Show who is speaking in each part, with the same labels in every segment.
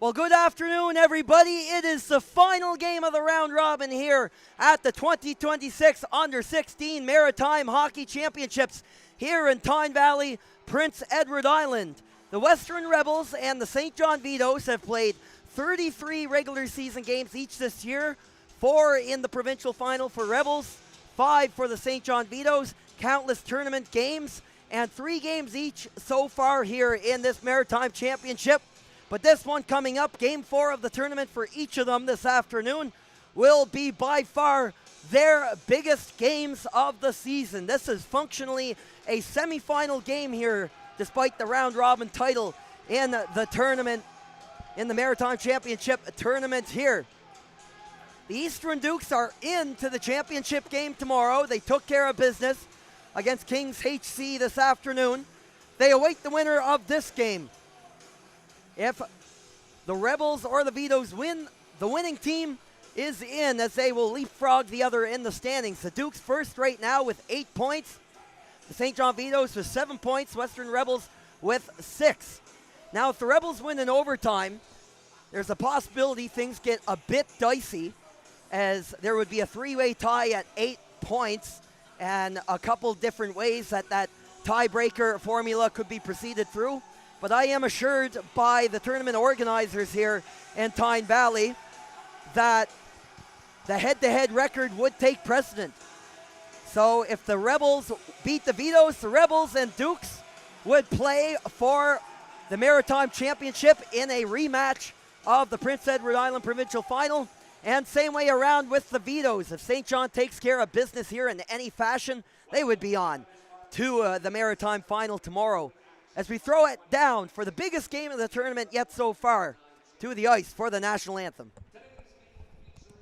Speaker 1: Well, good afternoon, everybody. It is the final game of the round robin here at the 2026 Under-16 Maritime Hockey Championships here in Tyne Valley, Prince Edward Island. The Western Rebels and the St. John Vitos have played 33 regular season games each this year, 4 in the provincial final for Rebels, 5 for the St. John Vitos, countless tournament games, and 3 games each so far here in this Maritime Championship. But this one coming up, Game 4 of the tournament for each of them this afternoon, will be by far their biggest games of the season. This is functionally a semifinal game here, despite the round-robin title in the tournament, in the Maritime Championship tournament here. The Eastern Dukes are into the championship game tomorrow. They took care of business against Kings HC this afternoon. They await the winner of this game. If the Rebels or the Vitos win, the winning team is in, as they will leapfrog the other in the standings. The Dukes first right now with 8 points. The St. John Vitos with 7 points. Western Rebels with 6. Now, if the Rebels win in overtime, there's a possibility things get a bit dicey, as there would be a 3-way tie at 8 points and a couple different ways that tiebreaker formula could be proceeded through. But I am assured by the tournament organizers here in Tyne Valley that the head-to-head record would take precedent. So if the Rebels beat the Vitos, the Rebels and Dukes would play for the Maritime Championship in a rematch of the Prince Edward Island Provincial Final. And same way around with the Vitos. If St. John takes care of business here in any fashion, they would be on to the Maritime Final tomorrow, as we throw it down for the biggest game of the tournament yet so far, to the ice for the national anthem.
Speaker 2: Today's game featuring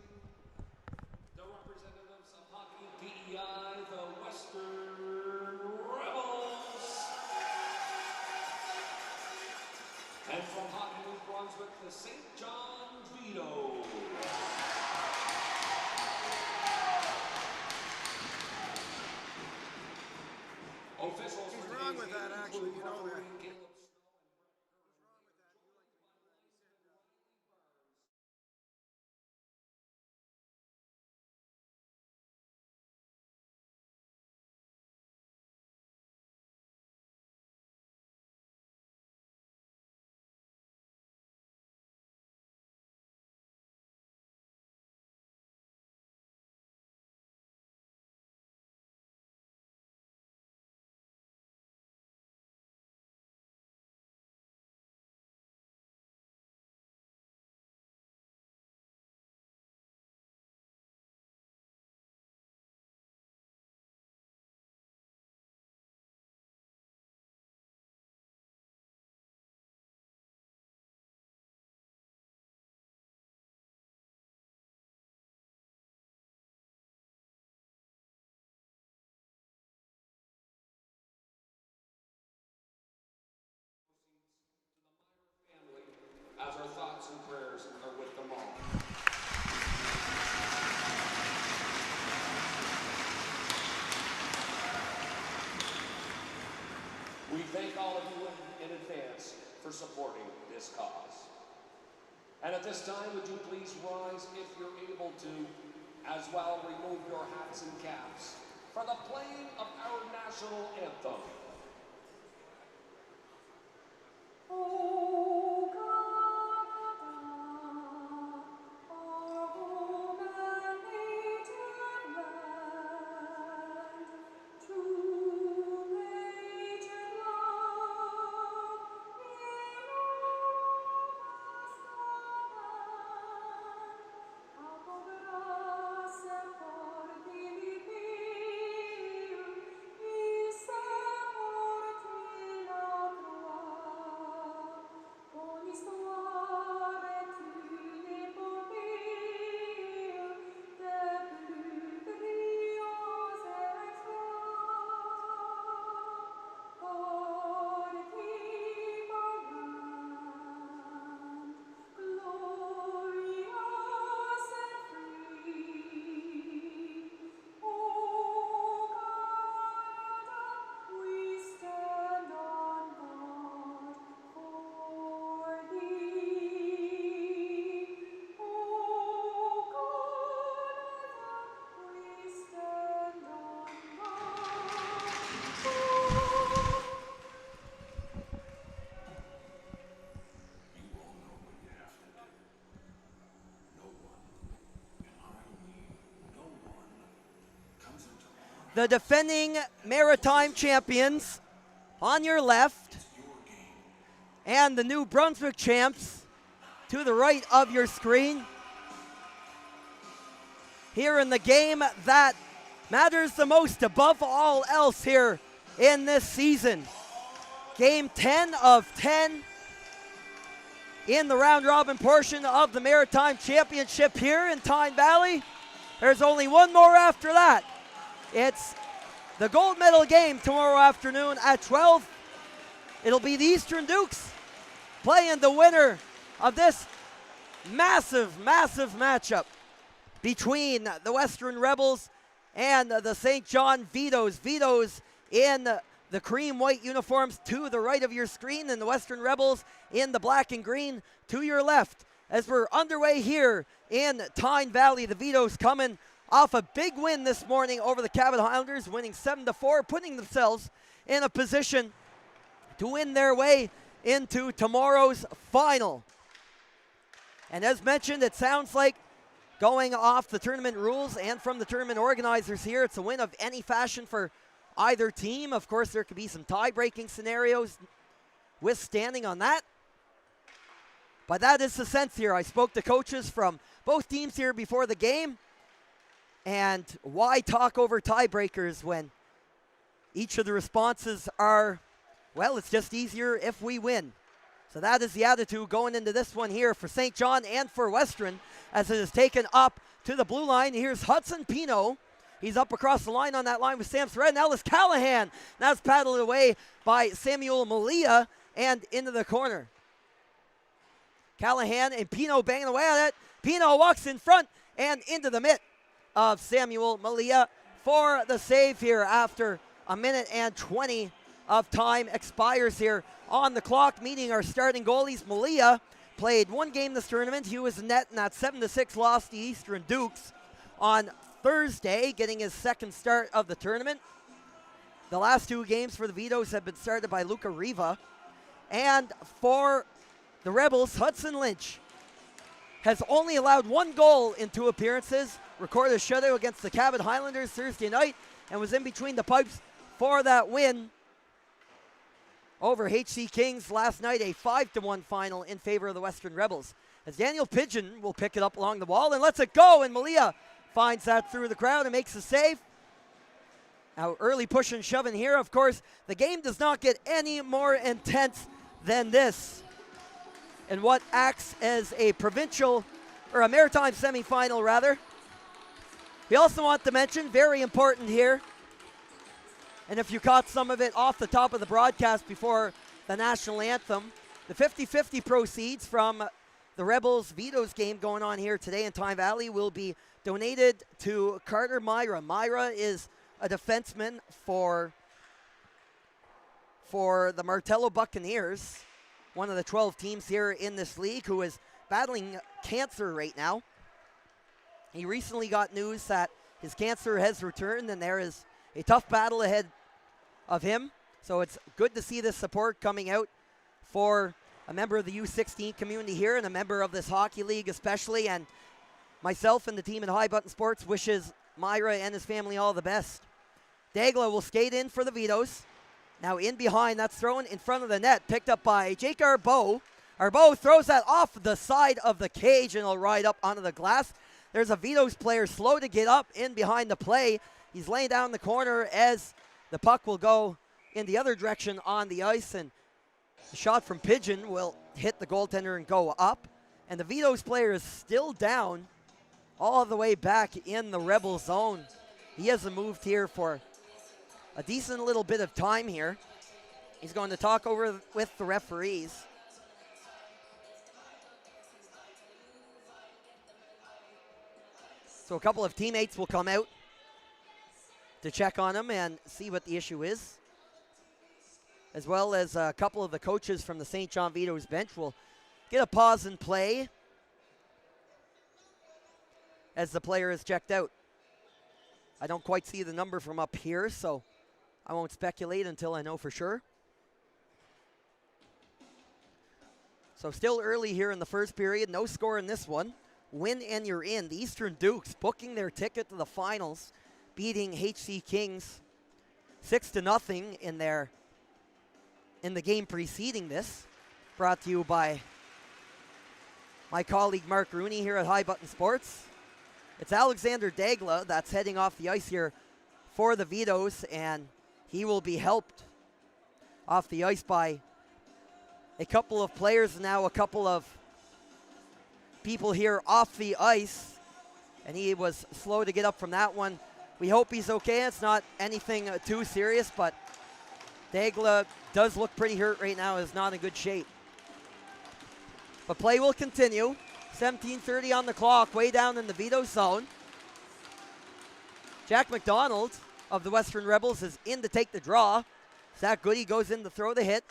Speaker 2: the representatives of Hockey PEI, the Western Rebels. And from Hockey New Brunswick, the St. John Vitos. Officials.
Speaker 3: What's wrong with that, actually? You know that.
Speaker 2: As our thoughts and prayers are with them all. We thank all of you in advance for supporting this cause. And at this time, would you please rise if you're able to, as well remove your hats and caps for the playing of our national anthem.
Speaker 1: the defending Maritime champions on your left, and the New Brunswick champs to the right of your screen. Here in the game that matters the most above all else here in this season. Game 10 of 10 in the round robin portion of the Maritime Championship here in Tyne Valley. There's only one more after that. It's the gold medal game tomorrow afternoon at 12. It'll be the Eastern Dukes playing the winner of this massive matchup between the Western Rebels and the St. John Vitos. Vitos in the cream white uniforms to the right of your screen, and the Western Rebels in the black and green to your left. As we're underway here in Tyne Valley, the Vitos coming off a big win this morning over the Cabot Highlanders, winning 7-4, putting themselves in a position to win their way into tomorrow's final. And as mentioned, it sounds like, going off the tournament rules and from the tournament organizers here, it's a win of any fashion for either team. Of course, there could be some tie-breaking scenarios withstanding on that. But that is the sense here. I spoke to coaches from both teams here before the game. And why talk over tiebreakers when each of the responses are, well, it's just easier if we win. So that is the attitude going into this one here for St. John and for Western, as it is taken up to the blue line. Here's Hudson Pino. He's up across the line on that line with Sam Surratt. Now it's Callahan. That's paddled away by Samuel Malia and into the corner. Callahan and Pino banging away at it. Pino walks in front and into the mitt of Samuel Malia for the save here after a minute and 20 of time expires here on the clock. Meeting our starting goalies, Malia played one game this tournament. He was in net in that 7-6 loss to the Eastern Dukes on Thursday, getting his second start of the tournament. The last two games for the Vitos have been started by Luca Riva. And for the Rebels, Hudson Lynch has only allowed one goal in two appearances, recorded a shutout against the Cabot Highlanders Thursday night, and was in between the pipes for that win over HC Kings last night, a 5-1 final in favor of the Western Rebels. As Daniel Pigeon will pick it up along the wall and lets it go, and Malia finds that through the crowd and makes the save. Now early push and shoving here. Of course, the game does not get any more intense than this in what acts as a provincial, or a Maritime semifinal rather. We also want to mention, very important here, and if you caught some of it off the top of the broadcast before the national anthem, the 50-50 proceeds from the Rebels Vitos game going on here today in Tyne Valley will be donated to Carter Myra. Myra is a defenseman for the Martello Buccaneers, one of the 12 teams here in this league, who is battling cancer right now. He recently got news that his cancer has returned, and there is a tough battle ahead of him. So it's good to see this support coming out for a member of the U16 community here and a member of this hockey league especially. And myself and the team at High Button Sports wishes Myra and his family all the best. Dagla will skate in for the Vitos. Now in behind, that's thrown in front of the net, picked up by Jake Arbeau. Arbeau throws that off the side of the cage and it'll ride up onto the glass. There's a Vitos player slow to get up in behind the play. He's laying down the corner as the puck will go in the other direction on the ice, and the shot from Pigeon will hit the goaltender and go up. And the Vitos player is still down all the way back in the Rebel zone. He hasn't moved here for a decent little bit of time here. He's going to talk over with the referees. So a couple of teammates will come out to check on him and see what the issue is, as well as a couple of the coaches from the St. John Vitos bench will get a pause in play as the player is checked out. I don't quite see the number from up here, so I won't speculate until I know for sure. So still early here in the first period, no score in this one. Win and you're in. The Eastern Dukes booking their ticket to the finals, beating HC Kings 6-0 in the game preceding this. Brought to you by my colleague Mark Rooney here at High Button Sports. It's Alexander Dagla that's heading off the ice here for the Vitos, and he will be helped off the ice by a couple of players now, a couple of people here off the ice, and he was slow to get up from that one. We hope he's okay. It's not anything too serious, but Dagla does look pretty hurt right now, is not in good shape. But play will continue. 17:30 on the clock, way down in the Vito zone. Jack McDonald of the Western Rebels is in to take the draw. Zach Goody goes in to throw the hit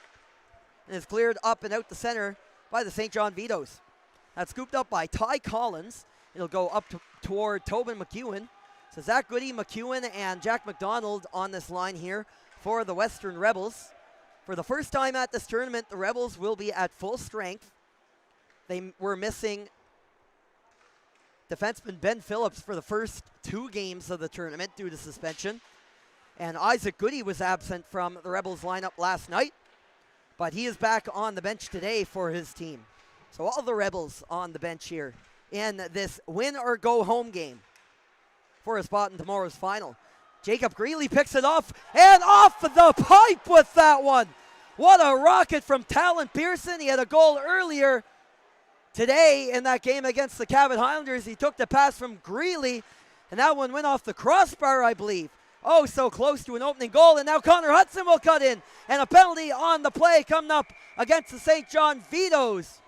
Speaker 1: and is cleared up and out the center by the St. John Vitos. That's scooped up by Ty Collins. It'll go up toward Tobin McEwen. So Zach Goody, McEwen, and Jack McDonald on this line here for the Western Rebels. For the first time at this tournament, the Rebels will be at full strength. They were missing defenseman Ben Phillips for the first 2 games of the tournament due to suspension. And Isaac Goody was absent from the Rebels lineup last night, but he is back on the bench today for his team. So all the Rebels on the bench here in this win or go home game for a spot in tomorrow's final. Jacob Greeley picks it off and off the pipe with that one. What a rocket from Talon Pearson. He had a goal earlier today in that game against the Cabot Highlanders. He took the pass from Greeley, and that one went off the crossbar, I believe. Oh, so close to an opening goal, and now Connor Hudson will cut in, and a penalty on the play coming up against the St. John Vitos.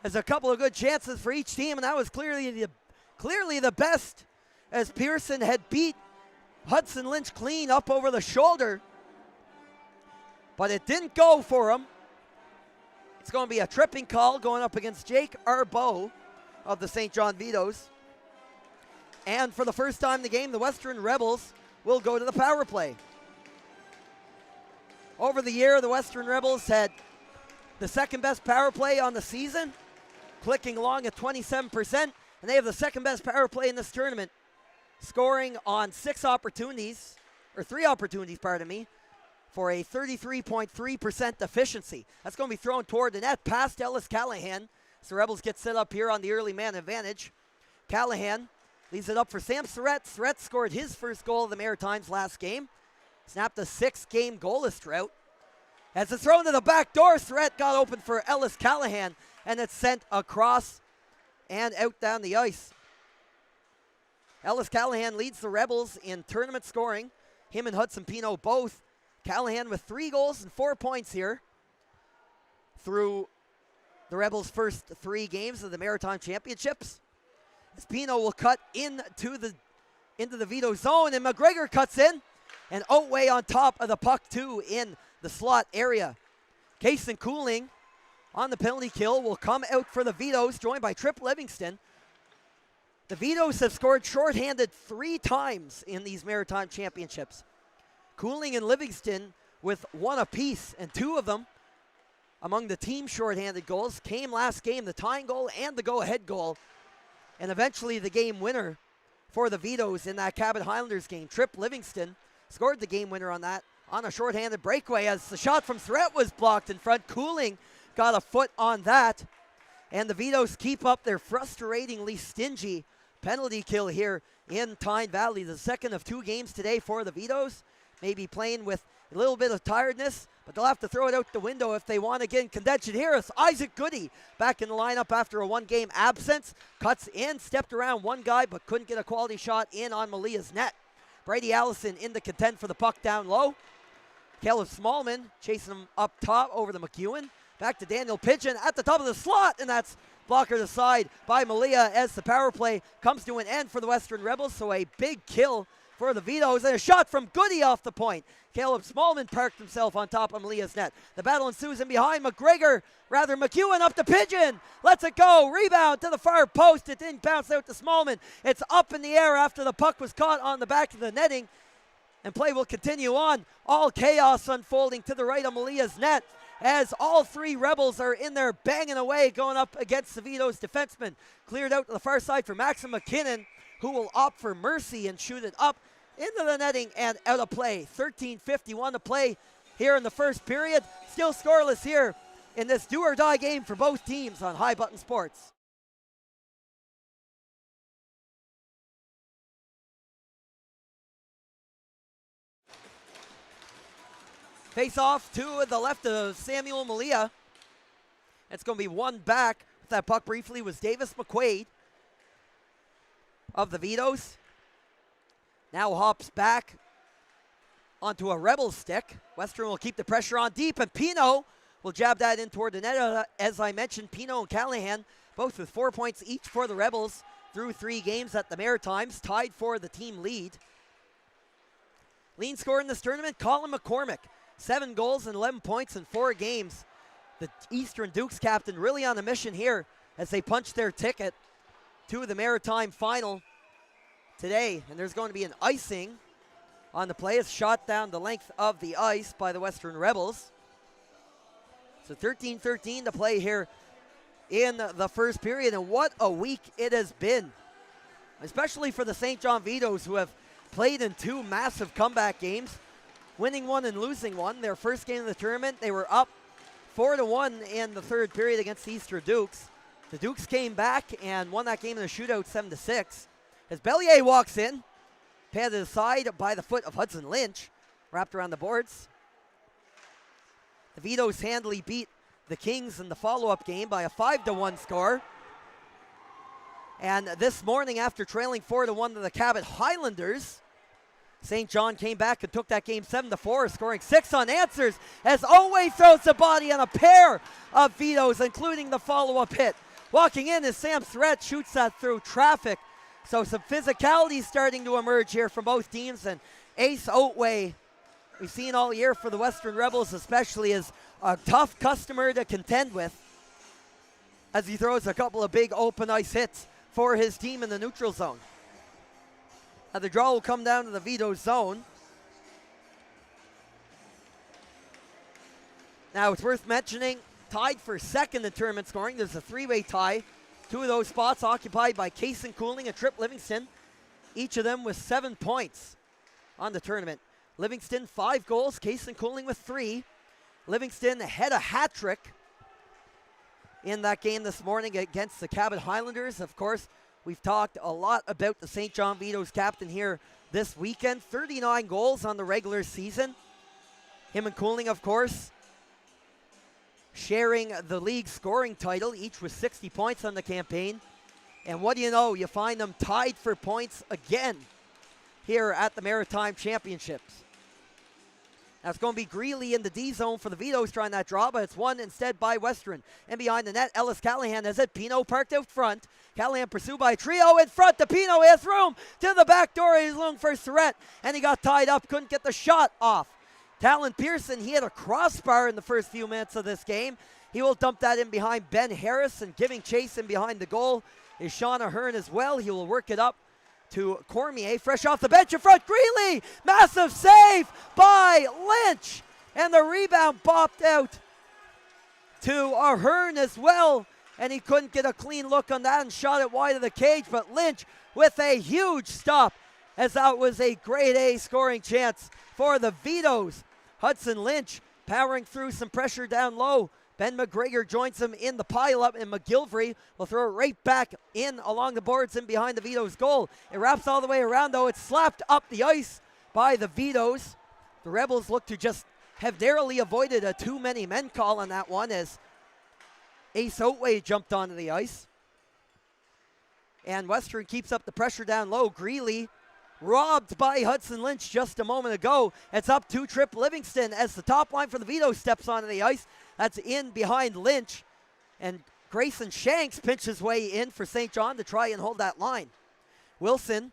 Speaker 1: There's a couple of good chances for each team, and that was clearly the best, as Pearson had beat Hudson Lynch clean up over the shoulder. But it didn't go for him. It's going to be a tripping call going up against Jake Arbeau of the St. John Vitos. And for the first time in the game, the Western Rebels will go to the power play. Over the year, the Western Rebels had the second best power play on the season, clicking along at 27%, and they have the second best power play in this tournament, scoring on 3 opportunities, for a 33.3% efficiency. That's going to be thrown toward the net past Ellis Callahan. So Rebels get set up here on the early man advantage. Callahan leaves it up for Sam Surratt. Surratt scored his first goal of the Maritimes last game. Snapped a 6-game goalless drought. As it's thrown to the back door, Surratt got open for Ellis Callahan, and it's sent across and out down the ice. Ellis Callahan leads the Rebels in tournament scoring. Him and Hudson Pino both. Callahan with 3 goals and 4 points here through the Rebels' first 3 games of the Maritime Championships. As Pino will cut into the Vito zone, and McGregor cuts in, and Otway on top of the puck too in the slot area. Kason Cooling on the penalty kill will come out for the Vitos, joined by Trip Livingston. The Vitos have scored shorthanded 3 times in these Maritime Championships. Cooling and Livingston with 1 apiece, and 2 of them among the team shorthanded goals came last game, the tying goal and the go-ahead goal, and eventually the game winner for the Vitos in that Cabot Highlanders game. Trip Livingston scored the game winner on that on a shorthanded breakaway as the shot from Surratt was blocked in front. Cooling got a foot on that, and the Vitos keep up their frustratingly stingy penalty kill here in Tyne Valley. The second of 2 games today for the Vitos. Maybe playing with a little bit of tiredness, but they'll have to throw it out the window if they want to get in contention here. It's Isaac Goody back in the lineup after a 1-game absence. Cuts in, stepped around one guy, but couldn't get a quality shot in on Malia's net. Brady Allison in the contend for the puck down low. Caleb Smallman chasing him up top over the McEwen. Back to Daniel Pigeon at the top of the slot, and that's blocker aside by Malia as the power play comes to an end for the Western Rebels. So a big kill for the Vitos, and a shot from Goody off the point. Caleb Smallman parked himself on top of Malia's net. The battle ensues in behind. McEwen up to Pigeon. Lets it go. Rebound to the far post. It didn't bounce out to Smallman. It's up in the air after the puck was caught on the back of the netting. And play will continue on. All chaos unfolding to the right of Malia's net as all 3 Rebels are in there banging away going up against the Vitos defenseman. Cleared out to the far side for Maxim McKinnon, who will opt for mercy and shoot it up into the netting and out of play. 13:51 to play here in the first period. Still scoreless here in this do or die game for both teams on High Button Sports. Face off to the left of Samuel Malia. It's going to be one back. With that puck briefly was Davis McQuaid of the Vitos. Now hops back onto a Rebels stick. Western will keep the pressure on deep, and Pino will jab that in toward the net. As I mentioned, Pino and Callahan, both with 4 points each for the Rebels through 3 games at the Maritimes, tied for the team lead. Leading scorer in this tournament, Colin McCormick. 7 goals and 11 points in 4 games. The Eastern Dukes captain really on a mission here as they punch their ticket to the Maritime final today. And there's going to be an icing on the play. It's shot down the length of the ice by the Western Rebels. So 13-13 to play here in the first period. And what a week it has been, especially for the St. John Vitos, who have played in 2 massive comeback games, winning 1 and losing 1. Their first game of the tournament, they were up 4-1 in the third period against the Eastern Dukes. The Dukes came back and won that game in a shootout 7-6. As Bellier walks in, padded aside by the foot of Hudson Lynch, wrapped around the boards. The Vitos handily beat the Kings in the follow-up game by a 5-1 score. And this morning, after trailing 4-1 to the Cabot Highlanders, St. John came back and took that game 7-4, scoring 6 unanswers as Owe throws the body on a pair of Vitos, including the follow-up hit. Walking in as Sam Threat shoots that through traffic. So some physicality starting to emerge here from both teams, and Ace Otway, we've seen all year for the Western Rebels especially, is a tough customer to contend with as he throws a couple of big open ice hits for his team in the neutral zone. Now the draw will come down to the Vitos zone. Now it's worth mentioning, tied for second in tournament scoring. There's a 3-way tie. 2 of those spots occupied by Kaysen Cooling and Trip Livingston, each of them with 7 points on the tournament. Livingston 5 goals, Kaysen Cooling with 3. Livingston had a hat trick in that game this morning against the Cabot Highlanders. Of course, we've talked a lot about the St. John Vitos captain here this weekend. 39 goals on the regular season. Him and Cooling, of course, sharing the league scoring title, each with 60 points on the campaign. And what do you know? You find them tied for points again here at the Maritime Championships. Now it's going to be Greeley in the D zone for the Vitos trying that draw, but it's won instead by Western. And behind the net, Ellis Callahan has it. Pino parked out front. Callahan pursued by a trio in front. The Pino has room to the back door. He's looking for Surratt, and he got tied up. Couldn't get the shot off. Talon Pearson, he had a crossbar in the first few minutes of this game. He will dump that in behind Ben Harris, and giving chase in behind the goal is Sean Ahern as well. He will work it up to Cormier, fresh off the bench in front. Greeley, massive save by Lynch, and the rebound bopped out to Ahern as well, and he couldn't get a clean look on that and shot it wide of the cage, but Lynch with a huge stop, as that was a grade A scoring chance for the Vitos. Hudson Lynch powering through some pressure down low. Ben McGregor joins him in the pile-up, and McGilvery will throw it right back in along the boards and behind the Vitos goal. It wraps all the way around, though. It's slapped up the ice by the Vitos. The Rebels look to just have narrowly avoided a too-many-men call on that one as Ace Otway jumped onto the ice. And Western keeps up the pressure down low. Greeley robbed by Hudson Lynch just a moment ago. It's up to Trip Livingston as the top line for the Vitos steps onto the ice. That's in behind Lynch. And Grayson Shanks pinches his way in for St. John to try and hold that line. Wilson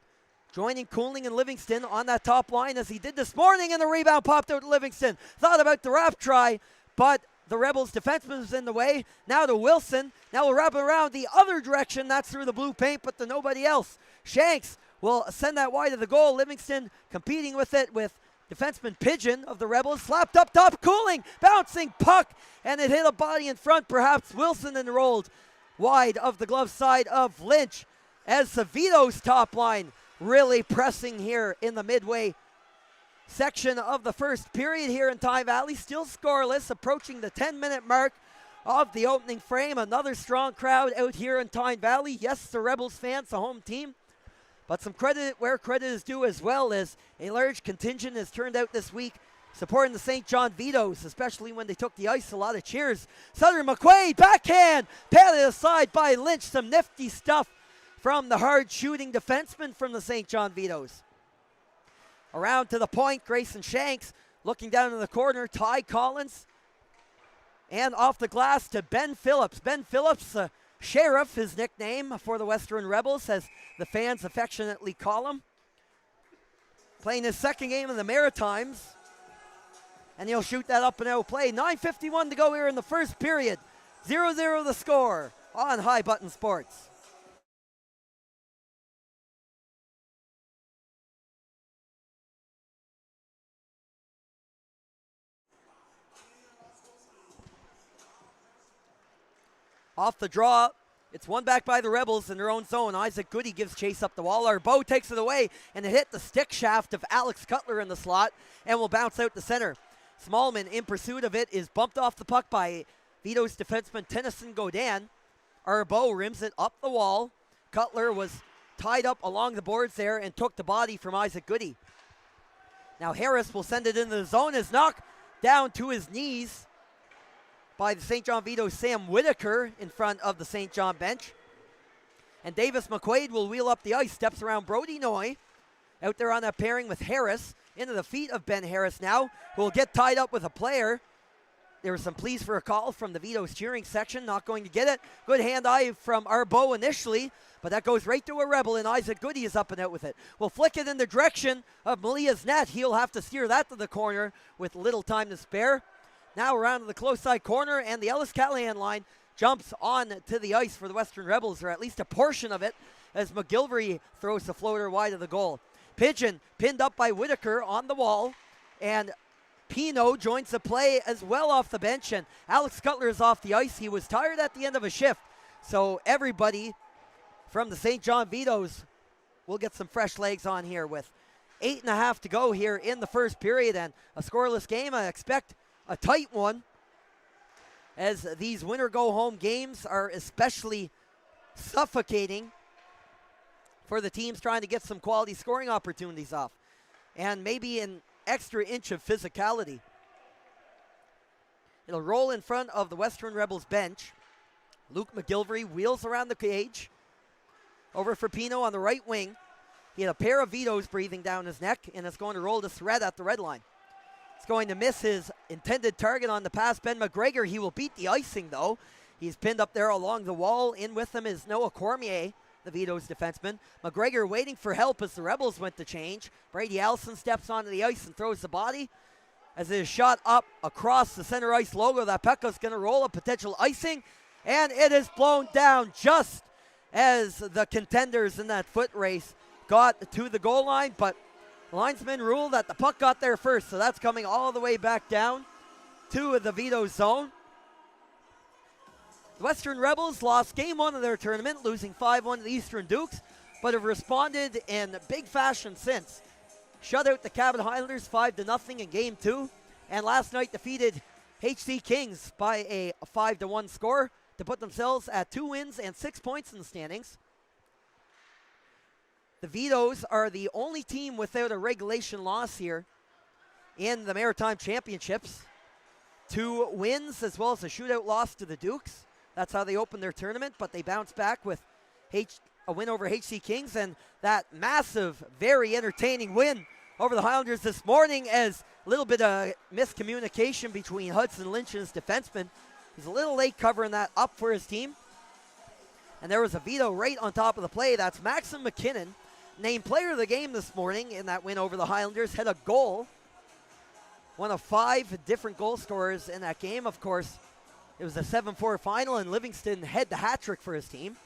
Speaker 1: joining Cooling and Livingston on that top line as he did this morning, and the rebound popped out to Livingston. Thought about the wrap try, but the Rebels defenseman was in the way. Now to Wilson. Now we'll wrap it around the other direction. That's through the blue paint, but to nobody else. Shanks will send that wide of the goal. Livingston competing with it with defenseman Pigeon of the Rebels. Slapped up top, Cooling, bouncing puck, and it hit a body in front. Perhaps Wilson enrolled wide of the glove side of Lynch as the Vitos top line really pressing here in the midway section of the first period here in Tyne Valley. Still scoreless, approaching the 10-minute mark of the opening frame. Another strong crowd out here in Tyne Valley. Yes, the Rebels fans, the home team. But some credit where credit is due, as well as a large contingent has turned out this week supporting the St. John Vitos, especially when they took the ice. A lot of cheers. Sutter McQuaid, backhand, patted aside by Lynch. Some nifty stuff from the hard-shooting defenseman from the St. John Vitos. Around to the point, Grayson Shanks looking down in the corner. Ty Collins. And off the glass to Ben Phillips. Ben Phillips, Sheriff, his nickname for the Western Rebels, as the fans affectionately call him. Playing his second game in the Maritimes. And he'll shoot that up and out play. 9:51 to go here in the first period. 0-0 the score on High Button Sports. Off the draw, it's won back by the Rebels in their own zone. Isaac Goody gives chase up the wall. Arbo takes it away, and it hit the stick shaft of Alex Cutler in the slot and will bounce out to center. Smallman, in pursuit of it, is bumped off the puck by Vitos defenseman Tennyson Godin. Arbo rims it up the wall. Cutler was tied up along the boards there and took the body from Isaac Goody. Now Harris will send it into the zone. Is knocked down to his knees by the St. John Vitos Sam Whitaker in front of the St. John bench. And Davis McQuaid will wheel up the ice, steps around Brody Noy, out there on that pairing with Harris, into the feet of Ben Harris now, who will get tied up with a player. There was some pleas for a call from the Vitos cheering section, not going to get it. Good hand-eye from Arbo initially, but that goes right to a Rebel, and Isaac Goody is up and out with it. We'll flick it in the direction of Malia's net. He'll have to steer that to the corner with little time to spare. Now around to the close side corner, and the Ellis Callahan line jumps on to the ice for the Western Rebels, or at least a portion of it, as McGilvery throws the floater wide of the goal. Pigeon pinned up by Whitaker on the wall, and Pino joins the play as well off the bench, and Alex Cutler is off the ice. He was tired at the end of a shift, so everybody from the St. John Vitos will get some fresh legs on here with 8.5 to go here in the first period, and a scoreless game. I expect a tight one, as these winner-go-home games are especially suffocating for the teams trying to get some quality scoring opportunities off, and maybe an extra inch of physicality. It'll roll in front of the Western Rebels bench. Luke McGilvery wheels around the cage. Over for Pino on the right wing. He had a pair of Vitos breathing down his neck, and it's going to roll to Thread at the red line. It's going to miss his intended target on the pass, Ben McGregor. He will beat the icing, though. He's pinned up there along the wall. In with him is Noah Cormier, the Vitos defenseman. McGregor waiting for help as the Rebels went to change. Brady Allison steps onto the ice and throws the body. As it is shot up across the center ice logo, that puck is going to roll a potential icing, and it is blown down just as the contenders in that foot race got to the goal line, but the linesman ruled that the puck got there first, so that's coming all the way back down to the Vitos zone. The Western Rebels lost game one of their tournament, losing 5-1 to the Eastern Dukes, but have responded in big fashion since. Shut out the Cabot Highlanders 5-0 in game two, and last night defeated HC Kings by a 5-1 score to put themselves at 2 wins and 6 points in the standings. The Vitos are the only team without a regulation loss here in the Maritime Championships. 2 wins as well as a shootout loss to the Dukes. That's how they opened their tournament, but they bounced back with a win over HC Kings, and that massive, very entertaining win over the Highlanders this morning, as a little bit of miscommunication between Hudson Lynch and his defenseman. He's a little late covering that up for his team. And there was a Vito right on top of the play. That's Maxim McKinnon, named player of the game this morning in that win over the Highlanders, had a goal. One of 5 different goal scorers in that game. Of course, it was a 7-4 final, and Livingston had the hat trick for his team.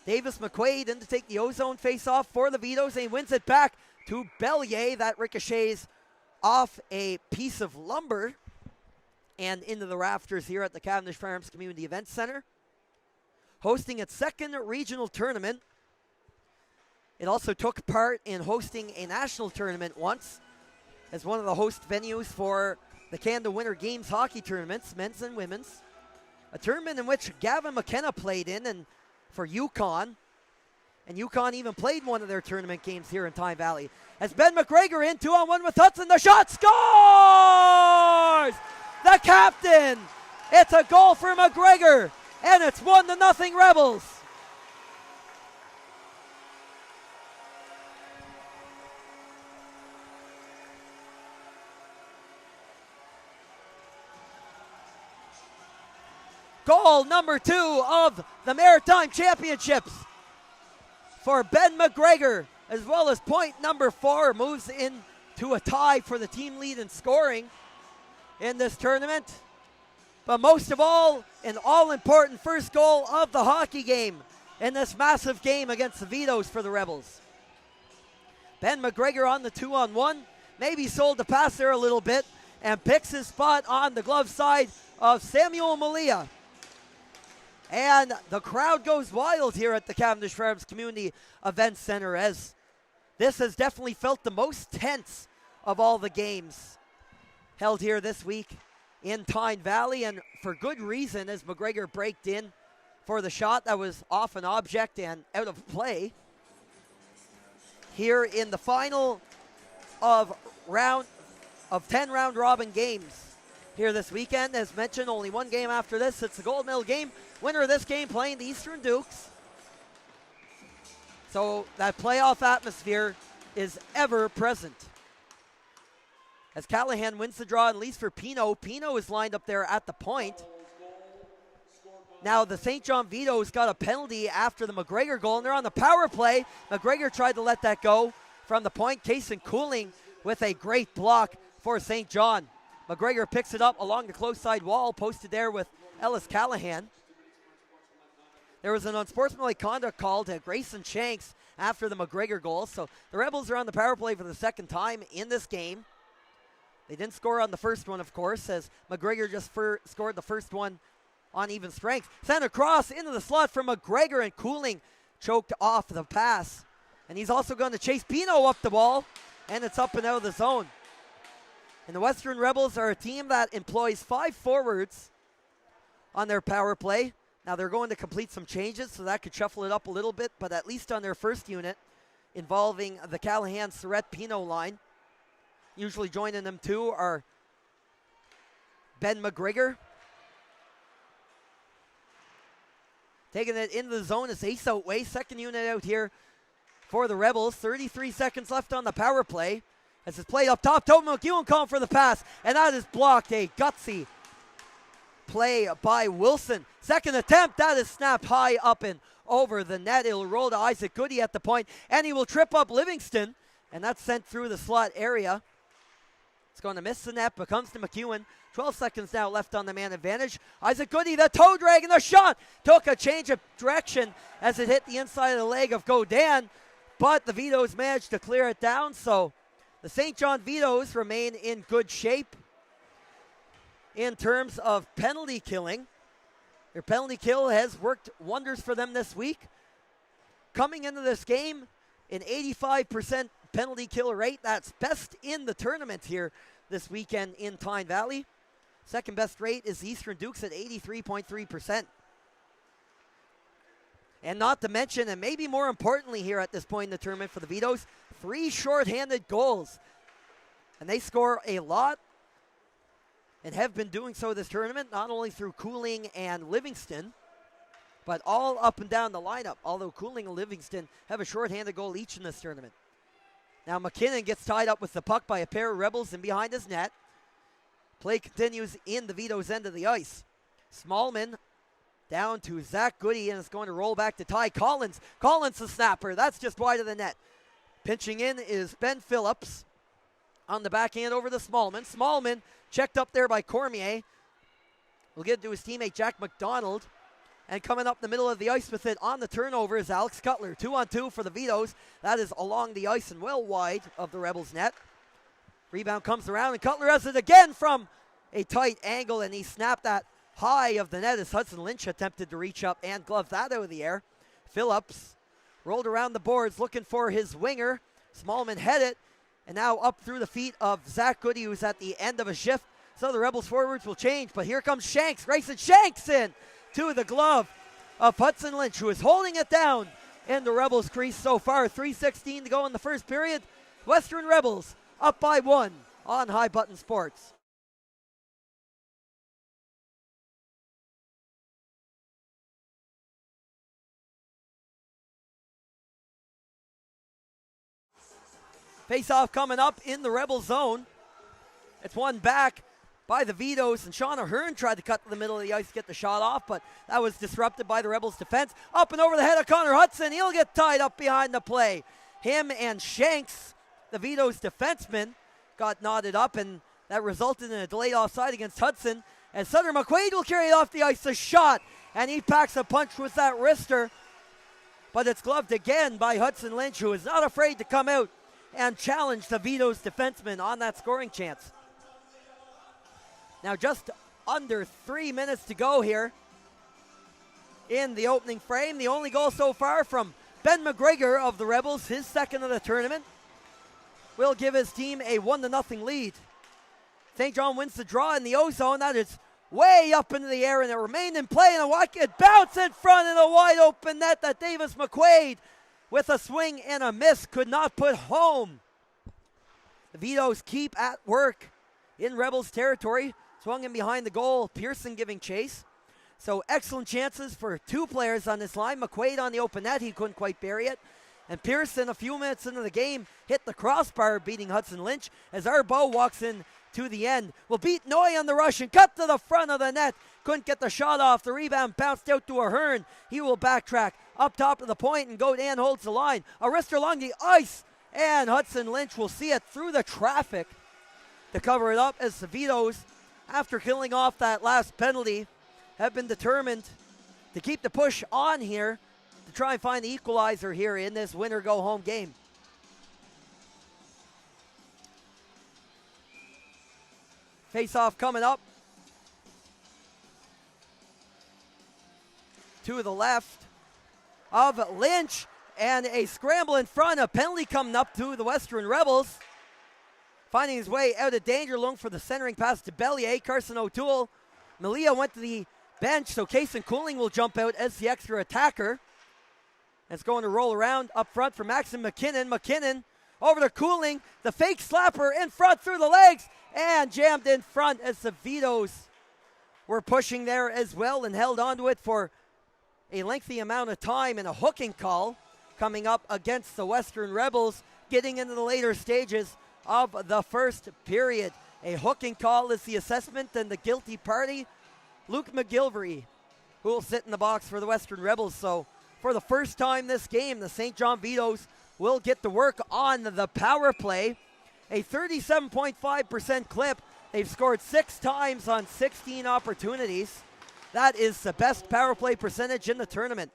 Speaker 1: Davis McQuaid in to take the ozone face-off for the Vitos, and he wins it back to Bellier. That ricochets off a piece of lumber and into the rafters here at the Cavendish Farms Community Events Center. Hosting its second regional tournament, It also took part in hosting a national tournament once as one of the host venues for the Canada Winter Games hockey tournaments, men's and women's. A tournament in which Gavin McKenna played in and for Yukon. And Yukon even played one of their tournament games here in Tyne Valley. As Ben McGregor in 2-on-1 with Hudson, the shot scores! The captain! It's a goal for McGregor, and it's 1-0 Rebels. Goal number 2 of the Maritime Championships for Ben McGregor, as well as point number 4, moves into a tie for the team lead in scoring in this tournament. But most of all, an all-important first goal of the hockey game in this massive game against the Vitos for the Rebels. Ben McGregor on the 2-on-1, maybe sold the pass there a little bit, and picks his spot on the glove side of Samuel Malia. And the crowd goes wild here at the Cavendish Farms Community Event Center, as this has definitely felt the most tense of all the games held here this week in Tyne Valley, and for good reason, as McGregor braked in for the shot that was off an object and out of play. Here in the final of 10 round robin games here this weekend. As mentioned, only one game after this. It's the gold medal game. Winner of this game playing the Eastern Dukes. So that playoff atmosphere is ever present. As Callahan wins the draw and leads for Pino. Pino is lined up there at the point. Now the St. John Vitos got a penalty after the McGregor goal, and they're on the power play. McGregor tried to let that go from the point. Kason Cooling with a great block for St. John. McGregor picks it up along the close side wall, posted there with Ellis Callahan. There was an unsportsmanlike conduct call to Grayson Shanks after the McGregor goal. So the Rebels are on the power play for the second time in this game. They didn't score on the first one, of course, as McGregor just scored the first one on even strength. Sent across into the slot from McGregor, and Cooling choked off the pass. And he's also going to chase Pino up the wall, and it's up and out of the zone. And the Western Rebels are a team that employs 5 forwards on their power play. Now they're going to complete some changes, so that could shuffle it up a little bit, but at least on their first unit, involving the Callahan, Surrett, Pino line. Usually joining them too are Ben McGregor. Taking it into the zone is Ace Outway, second unit out here for the Rebels. 33 seconds left on the power play. As it's played up top, Tobin McEwen calling for the pass, and that is blocked. A gutsy play by Wilson. Second attempt, that is snapped high up and over the net. It'll roll to Isaac Goody at the point, and he will trip up Livingston, and that's sent through the slot area. It's going to miss the net, but comes to McEwen. 12 seconds now left on the man advantage. Isaac Goody, the toe drag, and the shot took a change of direction as it hit the inside of the leg of Godin, but the Vitos managed to clear it down, so the St. John Vitos remain in good shape in terms of penalty killing. Their penalty kill has worked wonders for them this week. Coming into this game, an 85% penalty kill rate. That's best in the tournament here this weekend in Tyne Valley. Second best rate is the Eastern Dukes at 83.3%. And not to mention, and maybe more importantly here at this point in the tournament for the Vitos, 3 shorthanded goals. And they score a lot and have been doing so this tournament, not only through Cooling and Livingston, but all up and down the lineup, although Cooling and Livingston have a shorthanded goal each in this tournament. Now McKinnon gets tied up with the puck by a pair of Rebels and behind his net. Play continues in the Vitos end of the ice. Smallman down to Zach Goody, and it's going to roll back to Ty Collins. Collins the snapper, that's just wide of the net. Pinching in is Ben Phillips on the backhand over to Smallman. Smallman checked up there by Cormier. We'll get it to his teammate Jack McDonald. And coming up the middle of the ice with it on the turnover is Alex Cutler. 2-on-2 for the Vitos. That is along the ice and well wide of the Rebels' net. Rebound comes around, and Cutler has it again from a tight angle, and he snapped that high of the net as Hudson Lynch attempted to reach up and glove that out of the air. Phillips rolled around the boards looking for his winger. Smallman had it, and now up through the feet of Zach Goody, who's at the end of a shift. So the Rebels forwards will change, but here comes Shanks. Grayson Shanks in to the glove of Hudson Lynch, who is holding it down in the Rebels crease so far. 3:16 to go in the first period. Western Rebels up by 1 on High Button Sports. Face-off coming up in the Rebel zone. It's won back by the Vitos, and Sean Ahern tried to cut to the middle of the ice to get the shot off, but that was disrupted by the Rebels' defense. Up and over the head of Connor Hudson. He'll get tied up behind the play. Him and Shanks, the Vitos defenseman, got knotted up, and that resulted in a delayed offside against Hudson. And Sutter McQuaid will carry it off the ice, a shot, and he packs a punch with that wrister. But it's gloved again by Hudson Lynch, who is not afraid to come out and challenge the Vitos defenseman on that scoring chance. Now just under 3 minutes to go here in the opening frame. The only goal so far from Ben McGregor of the Rebels, his second of the tournament, will give his team a 1-0 lead. St. John wins the draw in the O-zone. That is way up into the air, and it remained in play, and a watch it bounce in front of the wide open net that Davis McQuaid, with a swing and a miss, could not put home. The Vitos keep at work in Rebels territory. Swung in behind the goal, Pearson giving chase. So excellent chances for two players on this line. McQuaid on the open net, he couldn't quite bury it. And Pearson, a few minutes into the game, hit the crossbar, beating Hudson Lynch as Arbo walks in to the end. Will beat Noy on the rush and cut to the front of the net. Couldn't get the shot off. The rebound bounced out to Ahern. He will backtrack up top of the point, and Godin holds the line. A wrister along the ice, and Hudson Lynch will see it through the traffic to cover it up, as the Vitos, after killing off that last penalty, have been determined to keep the push on here to try and find the equalizer here in this winner-go-home game. Face-off coming up to the left of Lynch, and a scramble in front, a penalty coming up to the Western Rebels. Finding his way out of danger, looking for the centering pass to Bellier. Carson O'Toole. Malia went to the bench, so Kason Cooling will jump out as the extra attacker. It's going to roll around up front for Maxim McKinnon. McKinnon over to Cooling. The fake slapper in front through the legs, and jammed in front as the Vitos were pushing there as well and held onto it for a lengthy amount of time, and a hooking call coming up against the Western Rebels getting into the later stages of the first period. A hooking call is the assessment, and the guilty party, Luke McGilvery, who will sit in the box for the Western Rebels. So for the first time this game, the St. John Vitos will get to work on the power play. A 37.5% clip. They've scored 6 times on 16 opportunities. That is the best power play percentage in the tournament.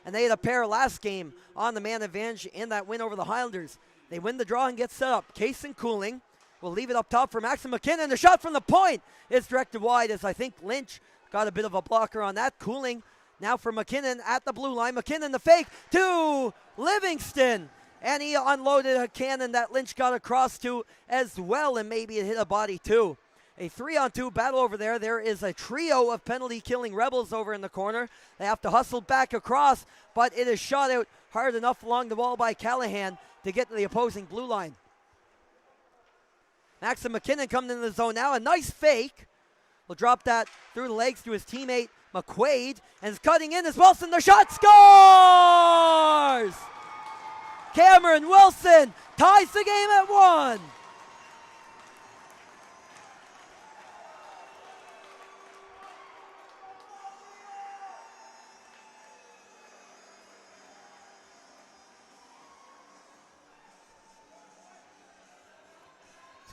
Speaker 1: And they had a pair last game on the man advantage in that win over the Highlanders. They win the draw and get set up. Kason Cooling will leave it up top for Maxim McKinnon. The shot from the point is directed wide, as I think Lynch got a bit of a blocker on that. Cooling now for McKinnon at the blue line. McKinnon the fake to Livingston. And he unloaded a cannon that Lynch got across to as well, and maybe it hit a body too. A 3-on-2 battle over there. There is a trio of penalty-killing Rebels over in the corner. They have to hustle back across, but it is shot out hard enough along the wall by Callahan to get to the opposing blue line. Maxim McKinnon coming into the zone now. A nice fake. Will drop that through the legs to his teammate McQuaid, and is cutting in as Wilson. The shot scores! Cameron Wilson ties the game at 1.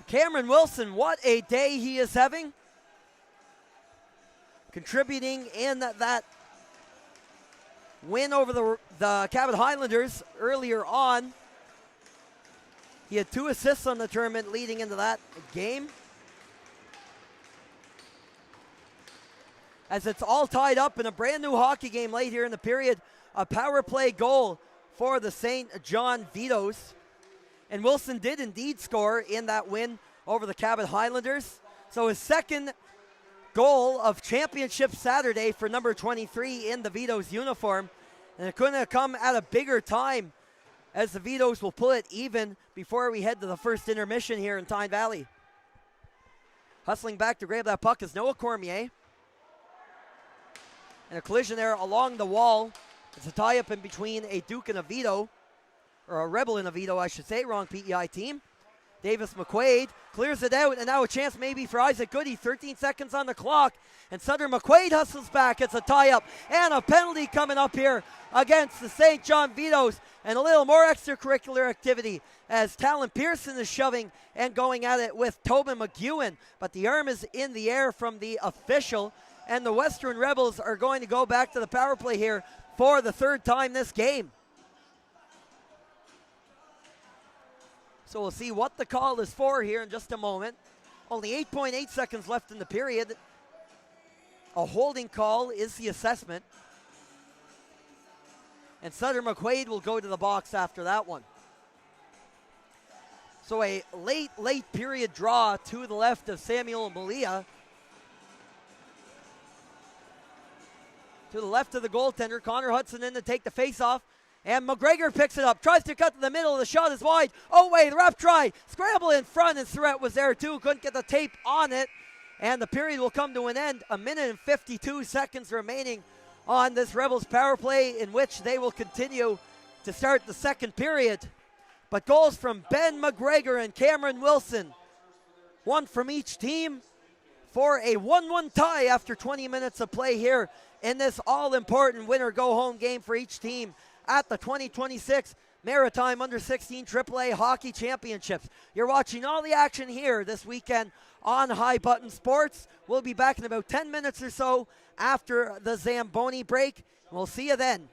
Speaker 1: Cameron Wilson, what a day he is having. Contributing in that win over the Cabot Highlanders earlier on. He had 2 assists on the tournament leading into that game. As it's all tied up in a brand new hockey game late here in the period, a power play goal for the St. John Vitos. And Wilson did indeed score in that win over the Cabot Highlanders. So his second goal of championship Saturday for number 23 in the Vitos uniform. And it couldn't have come at a bigger time, as the Vitos will pull it even before we head to the first intermission here in Tyne Valley. Hustling back to grab that puck is Noah Cormier. And a collision there along the wall. It's a tie-up in between a Duke and a Vito, or a Rebel and a Vito, I should say, wrong PEI team. Davis McQuaid clears it out, and now a chance maybe for Isaac Goody. 13 seconds on the clock, and Sutter McQuaid hustles back. It's a tie-up and a penalty coming up here against the St. John Vitos, and a little more extracurricular activity as Talon Pearson is shoving and going at it with Tobin McEwen, but the arm is in the air from the official, and the Western Rebels are going to go back to the power play here for the third time this game. So we'll see what the call is for here in just a moment. Only 8.8 seconds left in the period. A holding call is the assessment. And Sutter McQuaid will go to the box after that one. So a late period draw to the left of Samuel Malia. To the left of the goaltender, Connor Hudson in to take the face-off. And McGregor picks it up, tries to cut to the middle, the shot is wide. Oh wait, the ref try, scramble in front, and Surratt was there too, couldn't get the tape on it. And the period will come to an end. 1 minute and 52 seconds remaining on this Rebels power play, in which they will continue to start the second period. But goals from Ben McGregor and Cameron Wilson, one from each team, for a 1-1 tie after 20 minutes of play here in this all-important winner-go-home game for each team at the 2026 Maritime Under-16 AAA Hockey Championships. You're watching all the action here this weekend on High Button Sports. We'll be back in about 10 minutes or so after the Zamboni break. We'll see you then.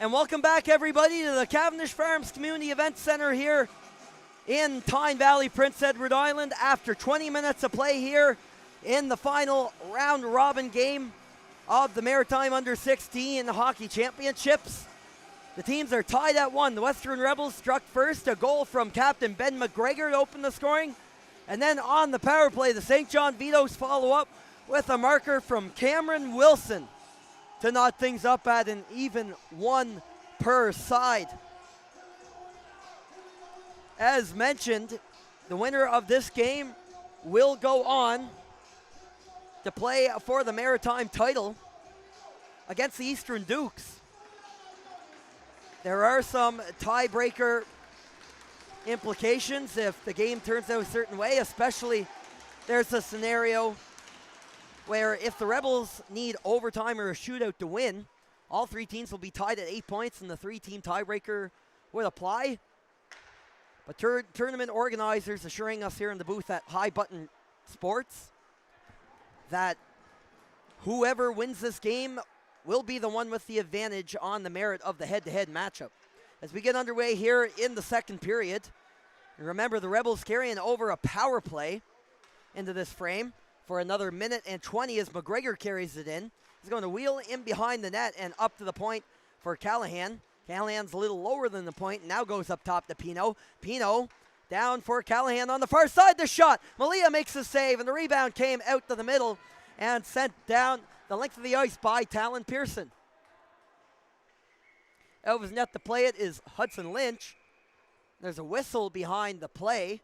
Speaker 1: And welcome back, everybody, to the Cavendish Farms Community Event Center here in Tyne Valley, Prince Edward Island. After 20 minutes of play here in the final round robin game of the Maritime Under-16 Hockey Championships. The teams are tied at 1. The Western Rebels struck first, a goal from Captain Ben McGregor to open the scoring. And then on the power play, the St. John Vitos follow up with a marker from Cameron Wilson to knot things up at an even 1 per side. As mentioned, the winner of this game will go on to play for the Maritime title against the Eastern Dukes. There are some tiebreaker implications if the game turns out a certain way, especially there's a scenario where if the Rebels need overtime or a shootout to win, all 3 teams will be tied at 8 points and the 3-team tiebreaker would apply. But tournament organizers assuring us here in the booth at High Button Sports that whoever wins this game will be the one with the advantage on the merit of the head-to-head matchup. As we get underway here in the second period, and remember the Rebels carrying over a power play into this frame for another minute and 20 as McGregor carries it in. He's going to wheel in behind the net and up to the point for Callahan. Callahan's a little lower than the point, now goes up top to Pino. Pino down for Callahan on the far side. The shot, Malia makes the save, and the rebound came out to the middle and sent down the length of the ice by Talon Pearson. Out of his net to play it is Hudson Lynch. There's a whistle behind the play,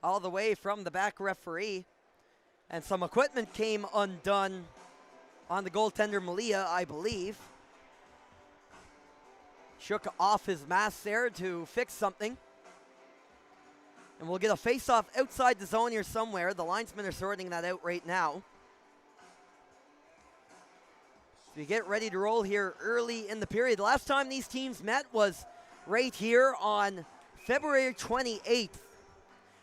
Speaker 1: all the way from the back referee. And some equipment came undone on the goaltender Malia, I believe. Shook off his mask there to fix something. And we'll get a face-off outside the zone here somewhere. The linesmen are sorting that out right now. So we get ready to roll here early in the period. The last time these teams met was right here on February 28th.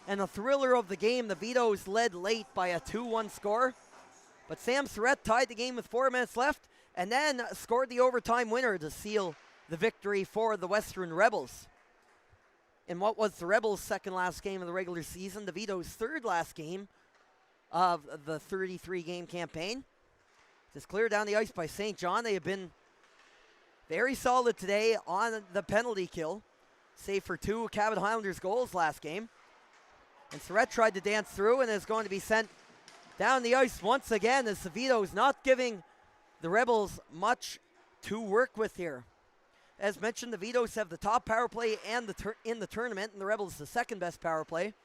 Speaker 1: And the thriller of the game, the Vitos led late by a 2-1 score. But Sam Surratt tied the game with 4 minutes left and then scored the overtime winner to seal the victory for the Western Rebels. In what was the Rebels' second last game of the regular season, the Vitos' third last game of the 33-game campaign. Just cleared down the ice by St. John. They have been very solid today on the penalty kill, save for 2 Cabot Highlanders goals last game. And Surratt tried to dance through and is going to be sent down the ice once again as the Vitos not giving the Rebels much to work with here. As mentioned, the Vitos have the top power play and in the tournament, and the Rebels the second best power play.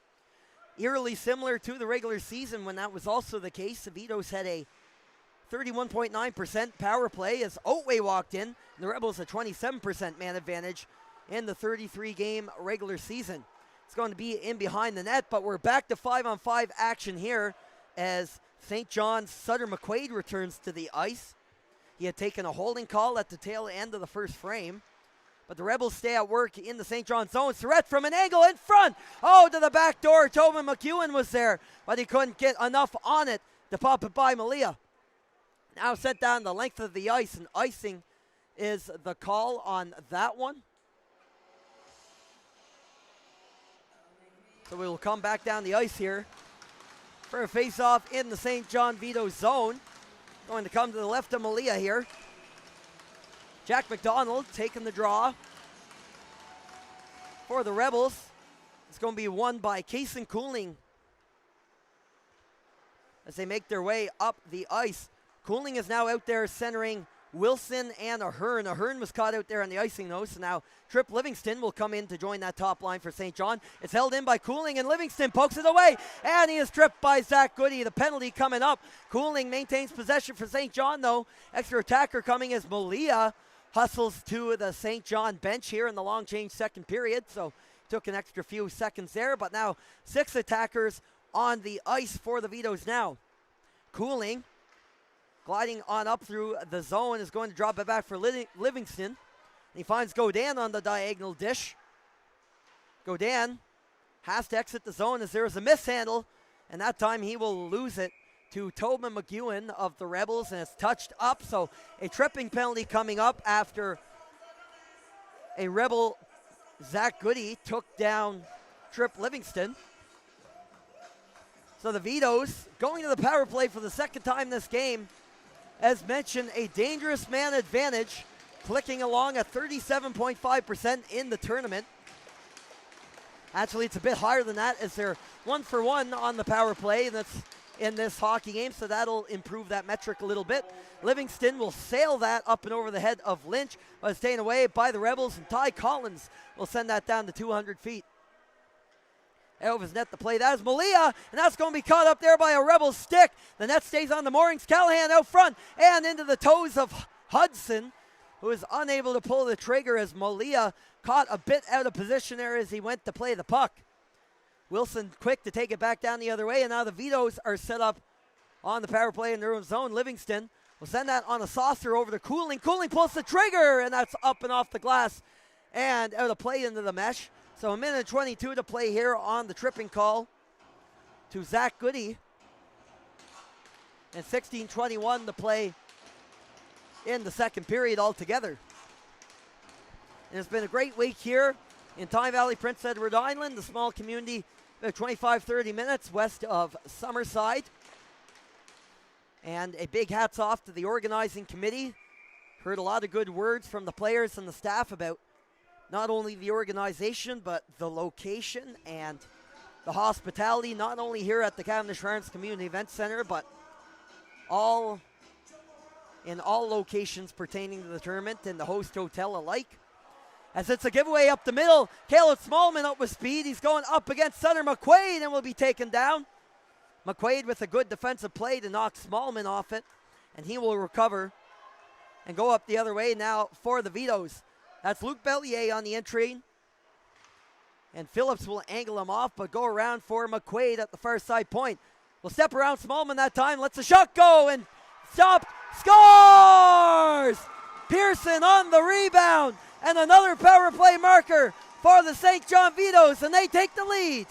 Speaker 1: Eerily similar to the regular season when that was also the case. The Vitos had a 31.9% power play as Otway walked in, and the Rebels a 27% man advantage in the 33-game regular season. It's going to be in behind the net, but we're back to 5-on-5 action here as St. John's Sutter McQuaid returns to the ice. He had taken a holding call at the tail end of the first frame. But the Rebels stay at work in the St. John zone. Surratt from an angle in front. Oh, to the back door. Tobin McEwen was there, but he couldn't get enough on it to pop it by Malia. Now sent down the length of the ice, and icing is the call on that one. So we will come back down the ice here for a face-off in the St. John Vitos zone. Going to come to the left of Malia here. Jack McDonald taking the draw for the Rebels. It's going to be won by Kaysen Cooling as they make their way up the ice. Cooling is now out there centering Wilson and Ahern. Ahern was caught out there on the icing though, so now Trip Livingston will come in to join that top line for St. John. It's held in by Cooling, and Livingston pokes it away, and he is tripped by Zach Goody. The penalty coming up. Cooling maintains possession for St. John though. Extra attacker coming as Malia hustles to the St. John bench here in the long change second period, so took an extra few seconds there, but now 6 attackers on the ice for the Vitos now. Cooling gliding on up through the zone is going to drop it back for Livingston. He finds Godin on the diagonal dish. Godin has to exit the zone as there is a mishandle, and that time he will lose it to Tobin McEwen of the Rebels, and it's touched up. So a tripping penalty coming up after a Rebel, Zach Goody, took down Trip Livingston. So the Vitos going to the power play for the second time this game. As mentioned, a dangerous man advantage, clicking along at 37.5% in the tournament. Actually, it's a bit higher than that as they're 1-for-1 on the power play, and that's in this hockey game, so that'll improve that metric a little bit. Livingston will sail that up and over the head of Lynch, but it's taken away by the Rebels, and Ty Collins will send that down to 200 feet. Out of his net to play. That is Malia, and that's going to be caught up there by a Rebel stick. The net stays on the moorings. Callahan out front and into the toes of Hudson, who is unable to pull the trigger as Malia caught a bit out of position there as he went to play the puck. Wilson quick to take it back down the other way, and now the Vitos are set up on the power play in their own zone. Livingston will send that on a saucer over to Cooling. Cooling pulls the trigger, and that's up and off the glass and out of play into the mesh. So a minute and 22 to play here on the tripping call to Zach Goody. And 16:21 to play in the second period altogether. And it's been a great week here in Tyne Valley, Prince Edward Island, the small community, about 25-30 minutes west of Summerside. And a big hats off to the organizing committee. Heard a lot of good words from the players and the staff about not only the organization, but the location and the hospitality, not only here at the Cavendish Arms Community Event Center, but in all locations pertaining to the tournament and the host hotel alike. As it's a giveaway up the middle, Caleb Smallman up with speed. He's going up against Sutter McQuaid and will be taken down. McQuaid with a good defensive play to knock Smallman off it, and he will recover and go up the other way now for the Vitos. That's Luke Bellier on the entry. And Phillips will angle him off, but go around for McQuaid at the far side point. Will step around Smallman that time, lets the shot go, and stopped, scores! Pearson on the rebound, and another power play marker for the St. John Vitos, and they take the lead.